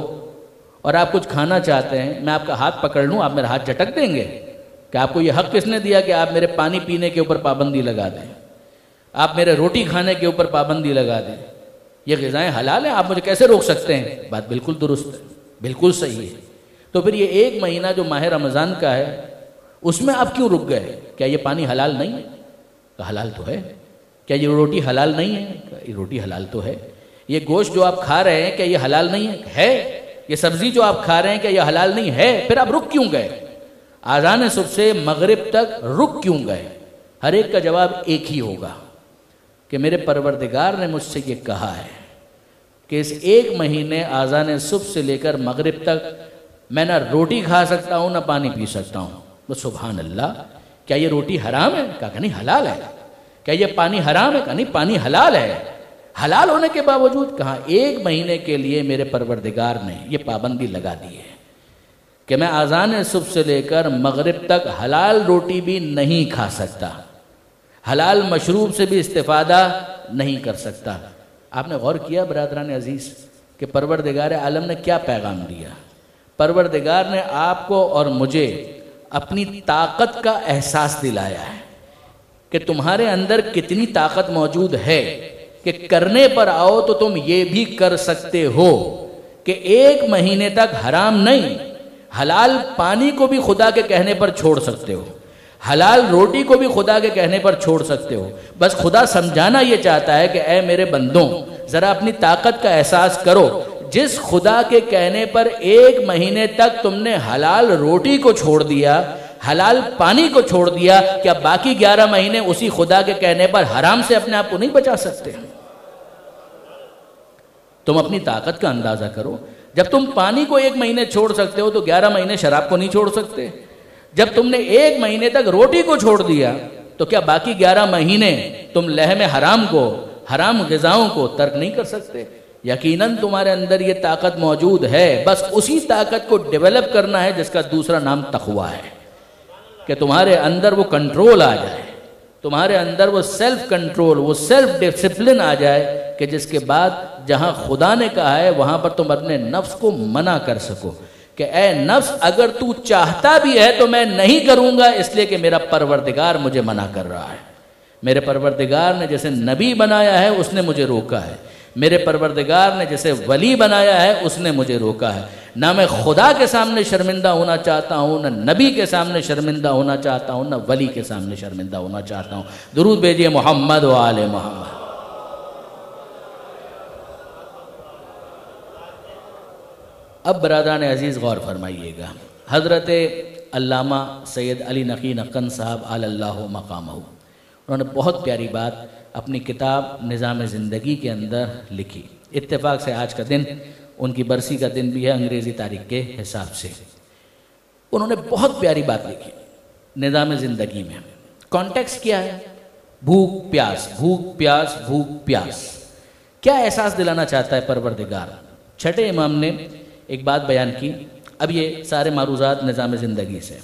اور آپ کچھ کھانا چاہتے ہیں، میں آپ کا ہاتھ پکڑ لوں، آپ میرا ہاتھ جھٹک دیں گے کہ آپ کو یہ حق کس نے دیا کہ آپ میرے پانی پینے کے اوپر پابندی لگا دیں، آپ میرے روٹی کھانے کے اوپر پابندی لگا دیں؟ یہ غذائیں حلال ہیں، آپ مجھے کیسے روک سکتے ہیں؟ بات بالکل درست ہے، بالکل صحیح ہے۔ تو پھر یہ 1 مہینہ جو ماہ رمضان کا ہے اس میں آپ کیوں رک گئے؟ کیا یہ پانی حلال نہیں ہے؟ تو حلال تو ہے۔ کیا یہ روٹی حلال نہیں ہے؟ یہ روٹی حلال تو ہے۔ یہ گوشت جو آپ کھا رہے ہیں کیا یہ حلال نہیں ہے؟ یہ سبزی جو آپ کھا رہے ہیں کیا یہ حلال نہیں ہے؟ پھر آپ رک کیوں گئے؟ اذان صبح سے مغرب تک رک کیوں گئے؟ ہر ایک کا جواب ایک ہی ہوگا کہ میرے پروردگار نے مجھ سے یہ کہا ہے کہ اس 1 مہینے اذان صبح سے لے کر مغرب تک میں نہ روٹی کھا سکتا ہوں نہ پانی پی سکتا ہوں۔ بس سبحان اللہ، کیا یہ روٹی حرام ہے؟ کہا کہ نہیں حلال ہے۔ کیا یہ پانی حرام ہے؟ کہا نہیں پانی حلال ہے۔ حلال ہونے کے باوجود کہا 1 مہینے کے لیے میرے پروردگار نے یہ پابندی لگا دی ہے کہ میں اذان صبح سے لے کر مغرب تک حلال روٹی بھی نہیں کھا سکتا، حلال مشروب سے بھی استفادہ نہیں کر سکتا۔ آپ نے غور کیا برادران عزیز کہ پروردگار عالم نے کیا پیغام دیا؟ پروردگار نے آپ کو اور مجھے اپنی طاقت کا احساس دلایا ہے کہ تمہارے اندر کتنی طاقت موجود ہے کہ کرنے پر آؤ تو تم یہ بھی کر سکتے ہو کہ 1 مہینے تک حرام نہیں، حلال پانی کو بھی خدا کے کہنے پر چھوڑ سکتے ہو، حلال روٹی کو بھی خدا کے کہنے پر چھوڑ سکتے ہو. بس خدا سمجھانا یہ چاہتا ہے کہ اے میرے بندوں ذرا اپنی طاقت کا احساس کرو. جس خدا کے کہنے پر 1 مہینے تک تم نے حلال روٹی کو چھوڑ دیا, حلال پانی کو چھوڑ دیا, کیا باقی 11 مہینے اسی خدا کے کہنے پر حرام سے اپنے آپ کو نہیں بچا سکتے؟ تم اپنی طاقت کا اندازہ کرو. جب تم پانی کو 1 مہینے چھوڑ سکتے ہو تو 11 مہینے شراب کو نہیں چھوڑ سکتے. جب تم نے 1 مہینے تک روٹی کو چھوڑ دیا تو کیا باقی 11 مہینے تم لحم حرام کو, حرام غذاؤں کو ترک نہیں کر سکتے؟ یقیناً تمہارے اندر یہ طاقت موجود ہے, بس اسی طاقت کو ڈیولپ کرنا ہے جس کا دوسرا نام تقویٰ ہے, کہ تمہارے اندر وہ کنٹرول آ جائے, تمہارے اندر وہ سیلف کنٹرول, وہ سیلف ڈسپلن آ جائے کہ جس کے بعد جہاں خدا نے کہا ہے وہاں پر تم اپنے نفس کو منع کر سکو کہ اے نفس اگر تو چاہتا بھی ہے تو میں نہیں کروں گا, اس لیے کہ میرا پروردگار مجھے منع کر رہا ہے. میرے پروردگار نے جیسے نبی بنایا ہے اس نے مجھے روکا ہے, میرے پروردگار نے جیسے ولی بنایا ہے اس نے مجھے روکا ہے. نہ میں خدا کے سامنے شرمندہ ہونا چاہتا ہوں, نہ نبی کے سامنے شرمندہ ہونا چاہتا ہوں, نہ ولی کے سامنے شرمندہ ہونا چاہتا ہوں. درود بھیجئے محمد و آل محمد. اب برادران عزیز غور فرمائیے گا. حضرت علامہ سید علی نقی نقن صاحب علی اللہ مقامہ, انہوں نے بہت پیاری بات اپنی کتاب نظام زندگی کے اندر لکھی. اتفاق سے آج کا دن ان کی برسی کا دن بھی ہے انگریزی تاریخ کے حساب سے. انہوں نے بہت پیاری بات لکھی نظام زندگی میں. کانٹیکسٹ کیا ہے؟ بھوک پیاس, بھوک پیاس, بھوک پیاس. کیا احساس دلانا چاہتا ہے پروردگار؟ چھٹے امام نے ایک بات بیان کی. اب یہ سارے معروضات نظام زندگی سے.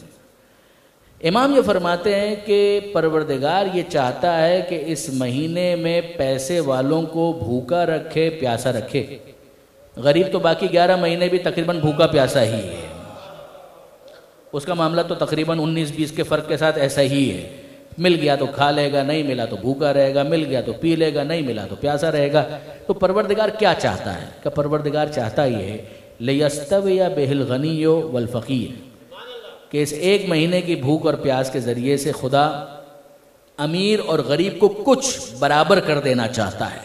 امام یہ فرماتے ہیں کہ پروردگار یہ چاہتا ہے کہ اس مہینے میں پیسے والوں کو بھوکا رکھے, پیاسا رکھے. غریب تو باقی 11 مہینے بھی تقریباً بھوکا پیاسا ہی ہے. اس کا معاملہ تو تقریباً 19-20 کے فرق کے ساتھ ایسا ہی ہے. مل گیا تو کھا لے گا, نہیں ملا تو بھوکا رہے گا, مل گیا تو پی لے گا, نہیں ملا تو پیاسا رہے گا. تو پروردگار کیا چاہتا ہے؟ کہ پروردگار چاہتا ہی ہے لِيَسْتَوِيَ بِهِ الْغَنِيُّ وَالْفَقِيرُ, کہ اس 1 مہینے کی بھوک اور پیاس کے ذریعے سے خدا امیر اور غریب کو کچھ برابر کر دینا چاہتا ہے.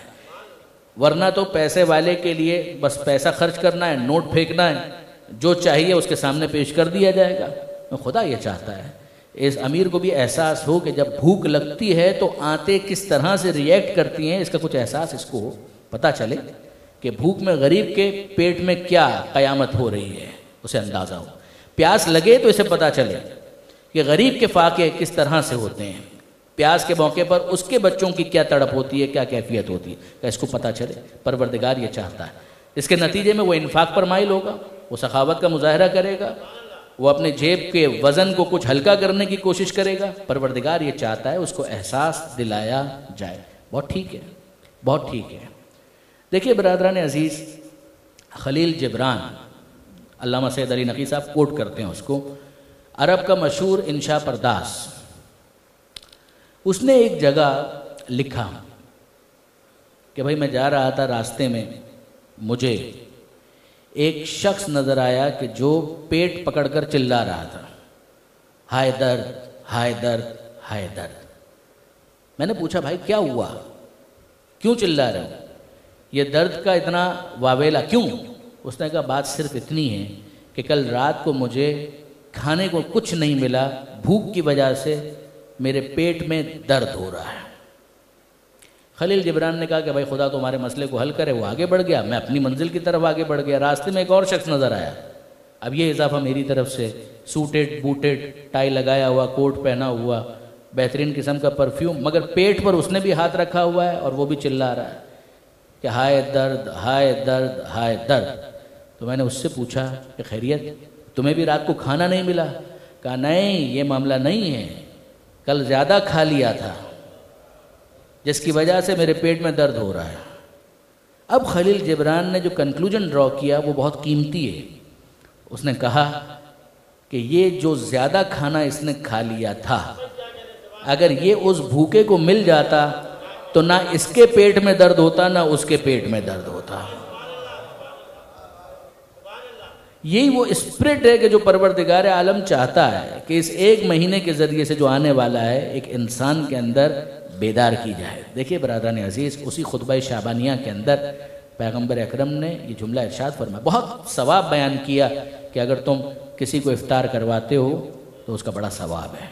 ورنہ تو پیسے والے کے لیے بس پیسہ خرچ کرنا ہے, نوٹ پھینکنا ہے, جو چاہیے اس کے سامنے پیش کر دیا جائے گا. خدا یہ چاہتا ہے اس امیر کو بھی احساس ہو کہ جب بھوک لگتی ہے تو آنتیں کس طرح سے ریئیکٹ کرتی ہیں, اس کا کچھ احساس اس کو پتہ چلے کہ بھوک میں غریب کے پیٹ میں کیا قیامت ہو رہی ہے, اسے اندازہ ہو. پیاس لگے تو اسے پتہ چلے کہ غریب کے فاقے کس طرح سے ہوتے ہیں. پیاس کے موقع پر اس کے بچوں کی کیا تڑپ ہوتی ہے, کیا کیفیت ہوتی ہے, کہ اس کو پتہ چلے. پروردگار یہ چاہتا ہے. اس کے نتیجے میں وہ انفاق پر مائل ہوگا, وہ سخاوت کا مظاہرہ کرے گا, وہ اپنے جیب کے وزن کو کچھ ہلکا کرنے کی کوشش کرے گا. پروردگار یہ چاہتا ہے اس کو احساس دلایا جائے. بہت ٹھیک ہے, بہت ٹھیک ہے. دیکھیے برادران عزیز, خلیل جبران, علامہ سید علی نقی صاحب کوٹ کرتے ہیں اس کو, عرب کا مشہور انشاء پرداز. اس نے ایک جگہ لکھا کہ بھائی میں جا رہا تھا, راستے میں مجھے ایک شخص نظر آیا کہ جو پیٹ پکڑ کر چلا رہا تھا, ہائے درد, ہائے درد, ہائے درد. میں نے پوچھا بھائی کیا ہوا, کیوں چلا رہے ہو, یہ درد کا اتنا واویلا کیوں؟ اس نے کہا بات صرف اتنی ہے کہ کل رات کو مجھے کھانے کو کچھ نہیں ملا, بھوک کی وجہ سے میرے پیٹ میں درد ہو رہا ہے. خلیل جبران نے کہا کہ بھائی خدا تمہارے مسئلے کو حل کرے. وہ آگے بڑھ گیا, میں اپنی منزل کی طرف آگے بڑھ گیا. راستے میں ایک اور شخص نظر آیا. اب یہ اضافہ میری طرف سے, سوٹیڈ بوٹیڈ, ٹائی لگایا ہوا, کوٹ پہنا ہوا, بہترین قسم کا پرفیوم, مگر پیٹ پر اس نے بھی ہاتھ رکھا ہوا ہے اور وہ بھی چلا رہا ہے کہ ہائے درد, ہائے درد, ہائے درد. تو میں نے اس سے پوچھا کہ خیریت, تمہیں بھی رات کو کھانا نہیں ملا؟ کہا نہیں, یہ معاملہ نہیں ہے, کل زیادہ کھا لیا تھا جس کی وجہ سے میرے پیٹ میں درد ہو رہا ہے. اب خلیل جبران نے جو کنکلوژن ڈرا کیا وہ بہت قیمتی ہے. اس نے کہا کہ یہ جو زیادہ کھانا اس نے کھا لیا تھا, اگر یہ اس بھوکے کو مل جاتا تو نہ اس کے پیٹ میں درد ہوتا نہ اس کے پیٹ میں درد ہوتا. یہی وہ اسپرٹ ہے کہ جو پروردگار عالم چاہتا ہے کہ اس ایک مہینے کے ذریعے سے جو آنے والا ہے ایک انسان کے اندر بیدار کی جائے۔ دیکھیے برادران عزیز، اسی خطبہ شعبانیہ کے اندر پیغمبر اکرم نے یہ جملہ ارشاد فرمایا، بہت ثواب بیان کیا کہ اگر تم کسی کو افطار کرواتے ہو تو اس کا بڑا ثواب ہے۔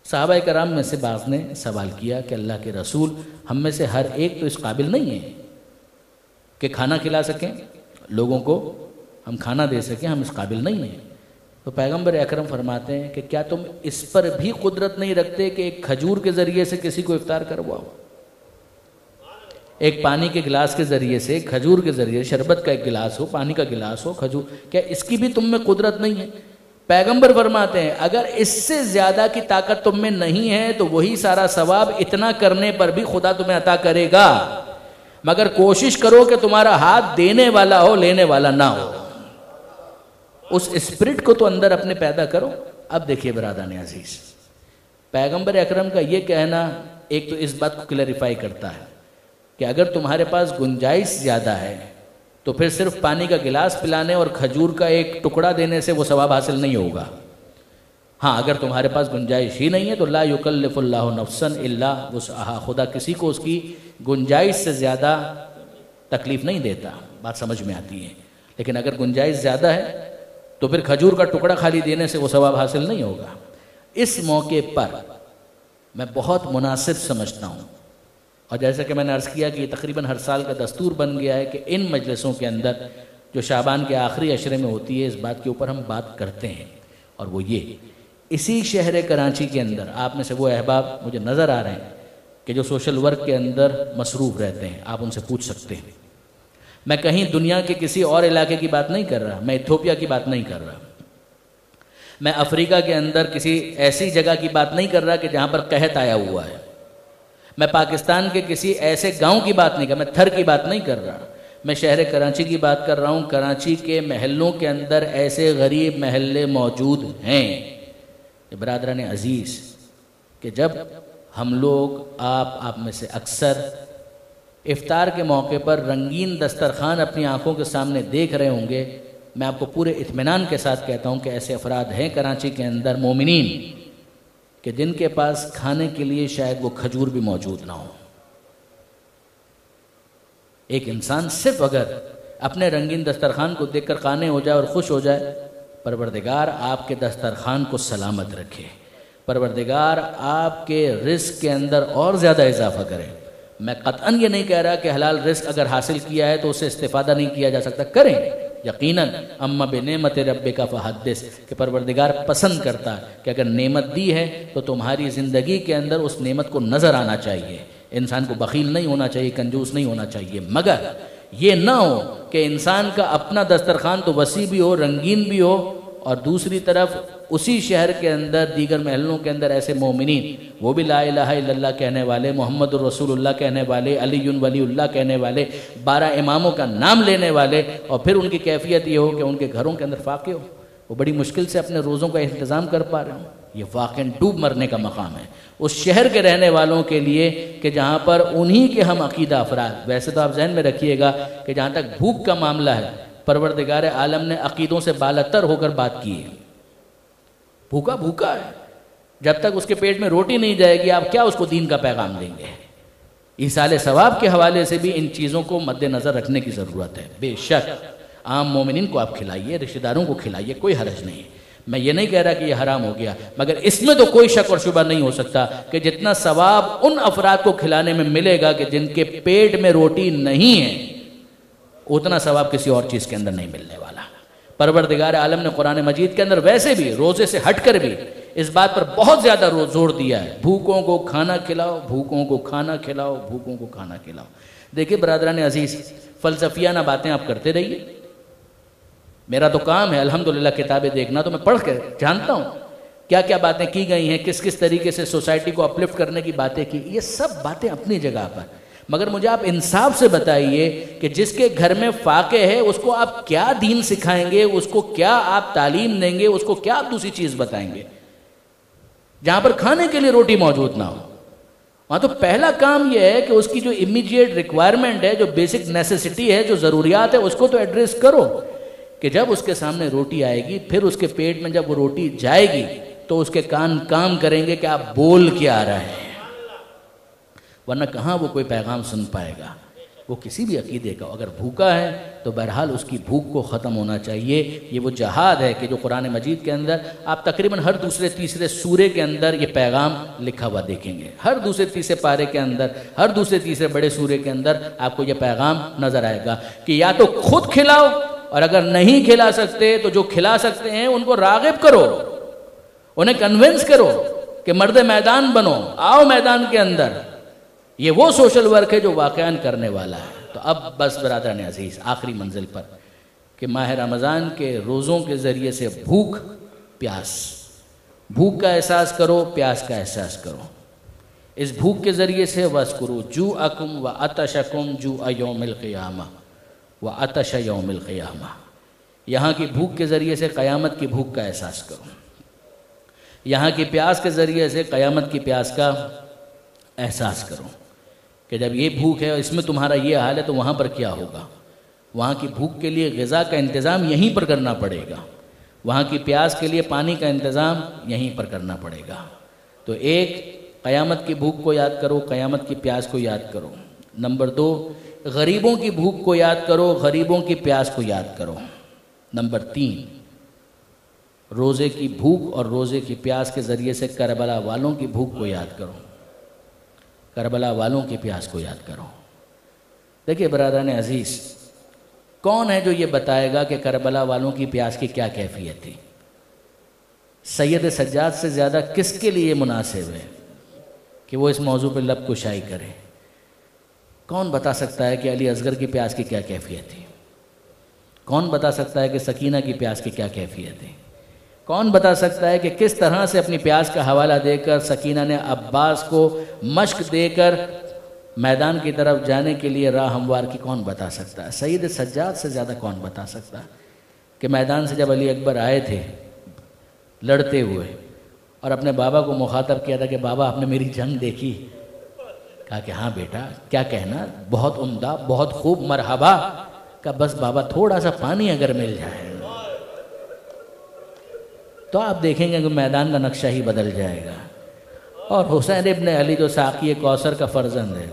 صحابہ کرام میں سے بعض نے سوال کیا کہ اللہ کے رسول، ہم میں سے ہر ایک تو اس قابل نہیں ہے کہ کھانا کھلا سکیں لوگوں کو، ہم کھانا دے سکیں، ہم اس قابل نہیں ہیں۔ تو پیغمبر اکرم فرماتے ہیں کہ کیا تم اس پر بھی قدرت نہیں رکھتے کہ ایک کھجور کے ذریعے سے کسی کو افطار کرواؤ؟ ایک پانی کے گلاس کے ذریعے سے، کھجور کے ذریعے، شربت کا ایک گلاس ہو، پانی کا گلاس ہو، کھجور، کیا اس کی بھی تم میں قدرت نہیں ہے؟ پیغمبر فرماتے ہیں اگر اس سے زیادہ کی طاقت تم میں نہیں ہے تو وہی سارا ثواب اتنا کرنے پر بھی خدا تمہیں عطا کرے گا، مگر کوشش کرو کہ تمہارا ہاتھ دینے والا ہو، لینے والا نہ ہو۔ اس اسپرٹ کو تو اندر اپنے پیدا کرو۔ اب دیکھیے برادران عزیز، پیغمبر اکرم کا یہ کہنا ایک تو اس بات کو کلیریفائی کرتا ہے کہ اگر تمہارے پاس گنجائش زیادہ ہے تو پھر صرف پانی کا گلاس پلانے اور کھجور کا ایک ٹکڑا دینے سے وہ ثواب حاصل نہیں ہوگا۔ ہاں، اگر تمہارے پاس گنجائش ہی نہیں ہے تو لا یکلف اللہ نفسا الا وسعہا، خدا کسی کو اس کی گنجائش سے زیادہ تکلیف نہیں دیتا، بات سمجھ میں آتی ہے۔ لیکن اگر گنجائش زیادہ ہے تو پھر کھجور کا ٹکڑا خالی دینے سے وہ ثواب حاصل نہیں ہوگا۔ اس موقع پر میں بہت مناسب سمجھتا ہوں، اور جیسا کہ میں نے عرض کیا کہ یہ تقریباً ہر سال کا دستور بن گیا ہے کہ ان مجلسوں کے اندر جو شعبان کے آخری عشرے میں ہوتی ہے اس بات کے اوپر ہم بات کرتے ہیں، اور وہ یہ، اسی شہر کراچی کے اندر آپ میں سے وہ احباب مجھے نظر آ رہے ہیں کہ جو سوشل ورک کے اندر مصروف رہتے ہیں، آپ ان سے پوچھ سکتے ہیں۔ میں کہیں دنیا کے کسی اور علاقے کی بات نہیں کر رہا، میں ایتھوپیا کی بات نہیں کر رہا، میں افریقہ کے اندر کسی ایسی جگہ کی بات نہیں کر رہا کہ جہاں پر قحط آیا ہوا ہے، میں پاکستان کے کسی ایسے گاؤں کی بات نہیں کر رہا، میں تھر کی بات نہیں کر رہا، میں شہر کراچی کی بات کر رہا ہوں۔ کراچی کے محلوں کے اندر ایسے غریب محلے موجود ہیں برادران عزیز کہ جب ہم لوگ آپ میں سے اکثر افطار کے موقع پر رنگین دسترخوان اپنی آنکھوں کے سامنے دیکھ رہے ہوں گے، میں آپ کو پورے اطمینان کے ساتھ کہتا ہوں کہ ایسے افراد ہیں کراچی کے اندر مومنین کہ جن کے پاس کھانے کے لیے شاید وہ کھجور بھی موجود نہ ہو۔ ایک انسان صرف اگر اپنے رنگین دسترخوان کو دیکھ کر قانع ہو جائے اور خوش ہو جائے، پروردگار آپ کے دسترخوان کو سلامت رکھے، پروردگار آپ کے رزق کے اندر اور زیادہ اضافہ کرے۔ میں قطعاً یہ نہیں کہہ رہا کہ حلال رزق اگر حاصل کیا ہے تو اسے استفادہ نہیں کیا جا سکتا، کریں یقیناً، اما بنعمت ربک فحدث، کہ پروردگار پسند کرتا ہے کہ اگر نعمت دی ہے تو تمہاری زندگی کے اندر اس نعمت کو نظر آنا چاہیے۔ انسان کو بخیل نہیں ہونا چاہیے، کنجوس نہیں ہونا چاہیے، مگر یہ نہ ہو کہ انسان کا اپنا دسترخوان تو وسیع بھی ہو، رنگین بھی ہو، اور دوسری طرف اسی شہر کے اندر دیگر محلوں کے اندر ایسے مومنین، وہ بھی لا الہ الا اللہ کہنے والے، محمد الرسول اللہ کہنے والے، علی ولی اللہ کہنے والے، 12 اماموں کا نام لینے والے، اور پھر ان کی کیفیت یہ ہو کہ ان کے گھروں کے اندر فاقے ہو، وہ بڑی مشکل سے اپنے روزوں کا انتظام کر پا رہے ہوں۔ یہ واقعاً ڈوب مرنے کا مقام ہے اس شہر کے رہنے والوں کے لیے کہ جہاں پر انہی کے ہم عقیدہ افراد، ویسے تو آپ ذہن میں رکھیے گا کہ جہاں تک بھوک کا معاملہ ہے پروردگار عالم نے عقیدوں سے بالاتر ہو کر بات کی ہے۔ بھوکا بھوکا ہے، جب تک اس کے پیٹ میں روٹی نہیں جائے گی آپ کیا اس کو دین کا پیغام دیں گے؟ ایصال ثواب کے حوالے سے بھی ان چیزوں کو مد نظر رکھنے کی ضرورت ہے۔ بے شک عام مومنین کو آپ کھلائیے، رشتہ داروں کو کھلائیے، کوئی حرج نہیں، میں یہ نہیں کہہ رہا کہ یہ حرام ہو گیا، مگر اس میں تو کوئی شک اور شبہ نہیں ہو سکتا کہ جتنا ثواب ان افراد کو کھلانے میں ملے گا کہ جن کے پیٹ میں روٹی نہیں ہے، اتنا ثواب کسی اور چیز کے اندر نہیں ملنے والا۔ پروردگار عالم نے قرآن مجید کے اندر ویسے بھی روزے سے ہٹ کر بھی اس بات پر بہت زیادہ زور دیا ہے، بھوکوں کو کھانا کھلاؤ، بھوکوں کو کھانا کھلاؤ، بھوکوں کو کھانا کھلاؤ۔ دیکھیں برادران عزیز، فلسفیانہ باتیں آپ کرتے رہیے، میرا تو کام ہے الحمدللہ کتابیں دیکھنا، تو میں پڑھ کے جانتا ہوں کیا کیا باتیں کی گئی ہیں، کس کس طریقے سے سوسائٹی کو اپلفٹ کرنے کی باتیں کی، یہ سب باتیں اپنی جگہ پر، مگر مجھے آپ انصاف سے بتائیے کہ جس کے گھر میں فاقے ہے اس کو آپ کیا دین سکھائیں گے، اس کو کیا آپ تعلیم دیں گے، اس کو کیا آپ دوسری چیز بتائیں گے؟ جہاں پر کھانے کے لیے روٹی موجود نہ ہو، وہاں تو پہلا کام یہ ہے کہ اس کی جو امیڈیٹ ریکوائرمنٹ ہے، جو بیسک نیسیسٹی ہے، جو ضروریات ہے، اس کو تو ایڈریس کرو۔ کہ جب اس کے سامنے روٹی آئے گی پھر اس کے پیٹ میں جب وہ روٹی جائے گی تو اس کے کان کام کریں گے کہ آپ بول کیا آ رہے ہیں، ورنہ کہاں وہ کوئی پیغام سن پائے گا۔ وہ کسی بھی عقیدے کا اگر بھوکا ہے تو بہرحال اس کی بھوک کو ختم ہونا چاہیے۔ یہ وہ جہاد ہے کہ جو قرآن مجید کے اندر آپ تقریباً ہر دوسرے تیسرے سورے کے اندر یہ پیغام لکھا ہوا دیکھیں گے، ہر دوسرے تیسرے پارے کے اندر، ہر دوسرے تیسرے بڑے سورے کے اندر آپ کو یہ پیغام نظر آئے گا کہ یا تو خود کھلاؤ، اور اگر نہیں کھلا سکتے تو جو کھلا سکتے ہیں ان کو راغب کرو، انہیں کنونس کرو کہ مرد میدان بنو، آؤ میدان کے اندر۔ یہ وہ سوشل ورک ہے جو واقعاً کرنے والا ہے۔ تو اب بس برادران عزیز آخری منزل پر کہ ماہ رمضان کے روزوں کے ذریعے سے بھوک کا احساس کرو، پیاس کا احساس کرو۔ اس بھوک کے ذریعے سے وَاذْكُرُوا جُوعَكُمْ وَعَطَشَكُمْ جُوعَ يَوْمِ الْقِيَامَةِ وَعَطَشَ يَوْمِ الْقِيَامَةِ۔ یہاں کی بھوک کے ذریعے سے قیامت کی بھوک کا احساس کرو، یہاں کی پیاس کے ذریعے سے قیامت کی پیاس کا احساس کرو کہ جب یہ بھوک ہے اور اس میں تمہارا یہ حال ہے تو وہاں پر کیا ہوگا۔ وہاں کی بھوک کے لیے غذا کا انتظام یہیں پر کرنا پڑے گا، وہاں کی پیاس کے لیے پانی کا انتظام یہیں پر کرنا پڑے گا۔ تو ایک، قیامت کی بھوک کو یاد کرو، قیامت کی پیاس کو یاد کرو۔ نمبر 2، غریبوں کی بھوک کو یاد کرو، غریبوں کی پیاس کو یاد کرو۔ نمبر 3، روزے کی بھوک اور روزے کی پیاس کے ذریعے سے کربلا والوں کی بھوک کو یاد کرو، کربلا والوں کی پیاس کو یاد کرو۔ دیکھیے برادران عزیز، کون ہے جو یہ بتائے گا کہ کربلا والوں کی پیاس کی کیا کیفیت تھی؟ سید سجاد سے زیادہ کس کے لیے مناسب ہے کہ وہ اس موضوع پہ لب کشائی کرے؟ کون بتا سکتا ہے کہ علی اصغر کی پیاس کی کیا کیفیت تھی؟ کون بتا سکتا ہے کہ سکینہ کی پیاس کی کیا کیفیت تھی؟ کون بتا سکتا ہے کہ کس طرح سے اپنی پیاس کا حوالہ دے کر سکینہ نے عباس کو مشق دے کر میدان کی طرف جانے کے لیے راہ ہموار کی؟ کون بتا سکتا ہے؟ سید سجاد سے زیادہ کون بتا سکتا ہے کہ میدان سے جب علی اکبر آئے تھے لڑتے ہوئے اور اپنے بابا کو مخاطب کیا تھا کہ بابا آپ نے میری جنگ دیکھی؟ کہا کہ ہاں بیٹا، کیا کہنا، بہت عمدہ، بہت خوب، مرحبا۔ کہا بس بابا تھوڑا سا پانی اگر مل جائے تو آپ دیکھیں گے کہ میدان کا نقشہ ہی بدل جائے گا۔ اور حسین ابن علی جو ساقی کوثر کا فرزند ہے،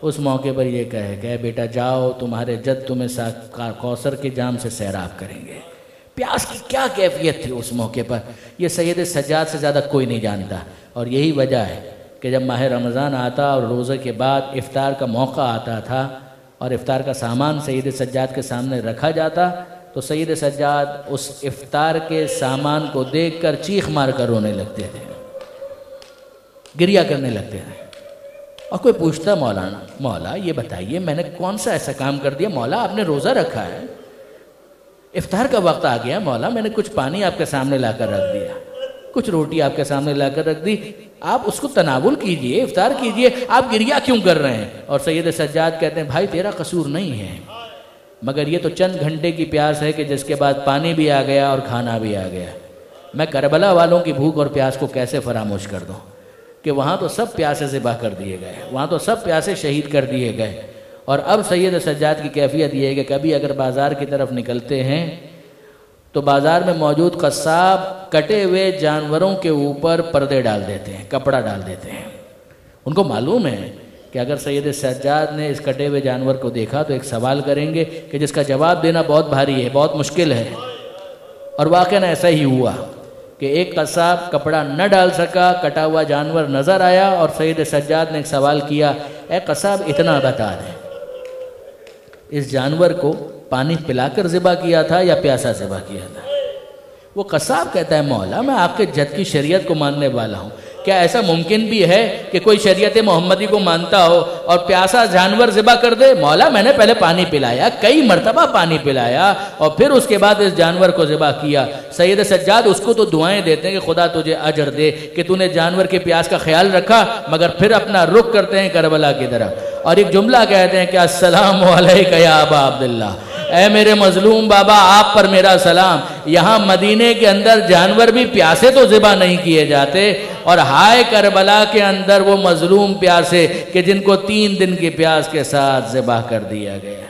اس موقع پر یہ کہے کہ بیٹا جاؤ، تمہارے جد تمہیں کوثر کے جام سے سیراب کریں گے۔ پیاس کی کیا کیفیت تھی اس موقع پر، یہ سید سجاد سے زیادہ کوئی نہیں جانتا۔ اور یہی وجہ ہے کہ جب ماہ رمضان آتا اور روزے کے بعد افطار کا موقع آتا تھا اور افطار کا سامان سید سجاد کے سامنے رکھا جاتا تو سید سجاد اس افطار کے سامان کو دیکھ کر چیخ مار کر رونے لگتے تھے، گریہ کرنے لگتے تھے۔ اور کوئی پوچھتا مولا یہ بتائیے میں نے کون سا ایسا کام کر دیا؟ مولا آپ نے روزہ رکھا ہے، افطار کا وقت آ گیا، مولا میں نے کچھ پانی آپ کے سامنے لا کر رکھ دیا، کچھ روٹی آپ کے سامنے لا کر رکھ دی، آپ اس کو تناول کیجئے، افطار کیجئے، آپ گریہ کیوں کر رہے ہیں؟ اور سید سجاد کہتے ہیں بھائی تیرا قصور نہیں ہے، مگر یہ تو چند گھنٹے کی پیاس ہے کہ جس کے بعد پانی بھی آ گیا اور کھانا بھی آ گیا۔ میں کربلا والوں کی بھوک اور پیاس کو کیسے فراموش کر دوں کہ وہاں تو سب پیاسے ذبح کر دیے گئے، وہاں تو سب پیاسے شہید کر دیے گئے۔ اور اب سید سجاد کی کیفیت یہ ہے کہ کبھی اگر بازار کی طرف نکلتے ہیں تو بازار میں موجود قصاب کٹے ہوئے جانوروں کے اوپر پردے ڈال دیتے ہیں، کپڑا ڈال دیتے ہیں۔ ان کو معلوم ہے کہ اگر سید سجاد نے اس کٹے ہوئے جانور کو دیکھا تو ایک سوال کریں گے کہ جس کا جواب دینا بہت بھاری ہے، بہت مشکل ہے۔ اور واقعاً ایسا ہی ہوا کہ ایک قصاب کپڑا نہ ڈال سکا، کٹا ہوا جانور نظر آیا اور سید سجاد نے ایک سوال کیا، اے قصاب اتنا بتا دیں، اس جانور کو پانی پلا کر ذبح کیا تھا یا پیاسا ذبح کیا تھا؟ وہ قصاب کہتا ہے مولا میں آپ کے جد کی شریعت کو ماننے والا ہوں، کیا ایسا ممکن بھی ہے کہ کوئی شریعت محمدی کو مانتا ہو اور پیاسا جانور ذبح کر دے؟ مولا میں نے پہلے پانی پلایا، کئی مرتبہ پانی پلایا اور پھر اس کے بعد اس جانور کو ذبح کیا۔ سید سجاد اس کو تو دعائیں دیتے ہیں کہ خدا تجھے اجر دے کہ تو نے جانور کے پیاس کا خیال رکھا، مگر پھر اپنا رخ کرتے ہیں کربلا کی طرف اور ایک جملہ کہتے ہیں کہ السلام علیکہ یا ابا عبداللہ، اے میرے مظلوم بابا آپ پر میرا سلام۔ یہاں مدینے کے اندر جانور بھی پیاسے تو ذبح نہیں کیے جاتے، اور ہائے کربلا کے اندر وہ مظلوم پیاسے کہ جن کو 3 دن کی پیاس کے ساتھ ذبح کر دیا گیا۔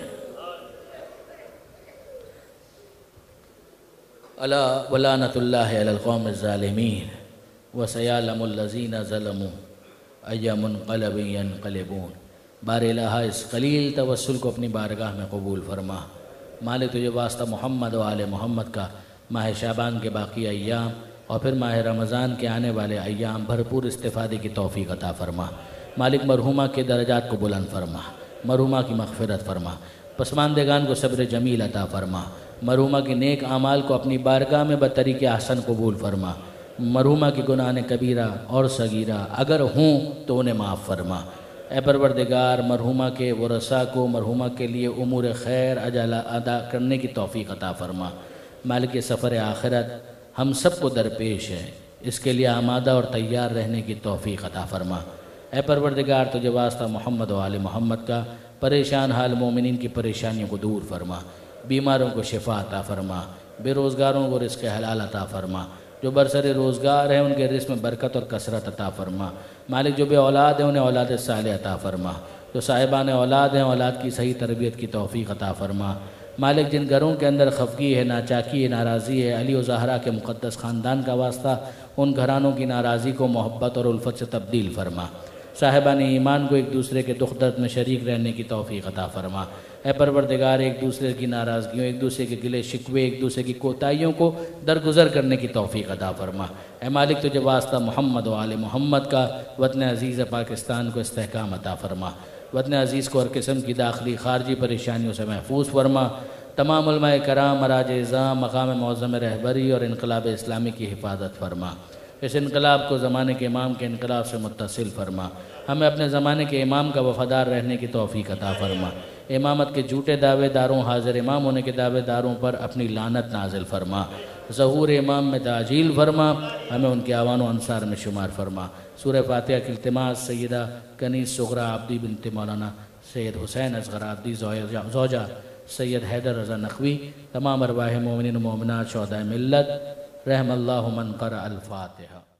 الا ولعنۃ اللہ علی القوم الظالمین وسیعلم الذین ظلموا ای منقلب ینقلبون۔ بار الہ اس قلیل توسل کو اپنی بارگاہ میں قبول فرما۔ مالک تجھے واسطہ محمد و آل محمد کا ماہ شعبان کے باقی ایام اور پھر ماہ رمضان کے آنے والے ایام بھرپور استفادے کی توفیق عطا فرما۔ مالک مرحومہ کے درجات کو بلند فرما، مرحومہ کی مغفرت فرما، پسماندگان کو صبر جمیل عطا فرما، مرحومہ کی نیک اعمال کو اپنی بارگاہ میں بطریق احسن قبول فرما، مرحومہ کی گناہ کبیرہ اور صغیرہ اگر ہوں تو انہیں معاف فرما۔ اے پروردگار مرحومہ کے ورثاء کو مرحومہ کے لیے امور خیر ادا کرنے کی توفیق عطا فرما۔ مالک سفر آخرت ہم سب کو درپیش ہے، اس کے لیے آمادہ اور تیار رہنے کی توفیق عطا فرما۔ اے پروردگار تجھے واسطہ محمد و آل محمد کا پریشان حال مومنین کی پریشانیوں کو دور فرما، بیماروں کو شفا عطا فرما، بے روزگاروں کو رزق حلال عطا فرما، جو برسر روزگار ہیں ان کے رزق میں برکت اور کثرت عطا فرما۔ مالک جو بے اولاد ہیں انہیں اولاد صالح عطا فرما، جو صاحبان اولاد ہیں اولاد کی صحیح تربیت کی توفیق عطا فرما۔ مالک جن گھروں کے اندر خفگی ہے، ناچاکی ہے، ناراضی ہے، علی و زہرا کے مقدس خاندان کا واسطہ ان گھرانوں کی ناراضی کو محبت اور الفت سے تبدیل فرما۔ صاحبان ایمان کو ایک دوسرے کے دکھ درد میں شریک رہنے کی توفیق عطا فرما۔ اے پروردگار ایک دوسرے کی ناراضگیوں، ایک دوسرے کے گلے شکوے، ایک دوسرے کی کوتاہیوں کو درگزر کرنے کی توفیق عطا فرما۔ اے مالک تجھے واسطہ محمد و آل محمد کا وطن عزیز پاکستان کو استحکام عطا فرما، وطن عزیز کو ہر قسم کی داخلی خارجی پریشانیوں سے محفوظ فرما۔ تمام علماء کرام، مراج اعظام، مقام معظم رہبری اور انقلاب اسلامی کی حفاظت فرما۔ اس انقلاب کو زمانے کے امام کے انقلاب سے متصل فرما۔ ہمیں اپنے زمانے کے امام کا وفادار رہنے کی توفیق عطا فرما۔ امامت کے جھوٹے دعوے داروں، حاضر امام ہونے کے دعوے داروں پر اپنی لعنت نازل فرما۔ ظہور امام میں تعجیل فرما، ہمیں ان کے اعوان و انصار میں شمار فرما۔ سورہ فاتحہ کی التماس سیدہ کنیز صغرا عبدی بنت مولانا سید حسین اصغر عبدی زوجہ سید حیدر رضا نقوی، تمام ارواح مومنین و مومنات شہداء ملت، رحم اللہ من قرأ الفاتحہ۔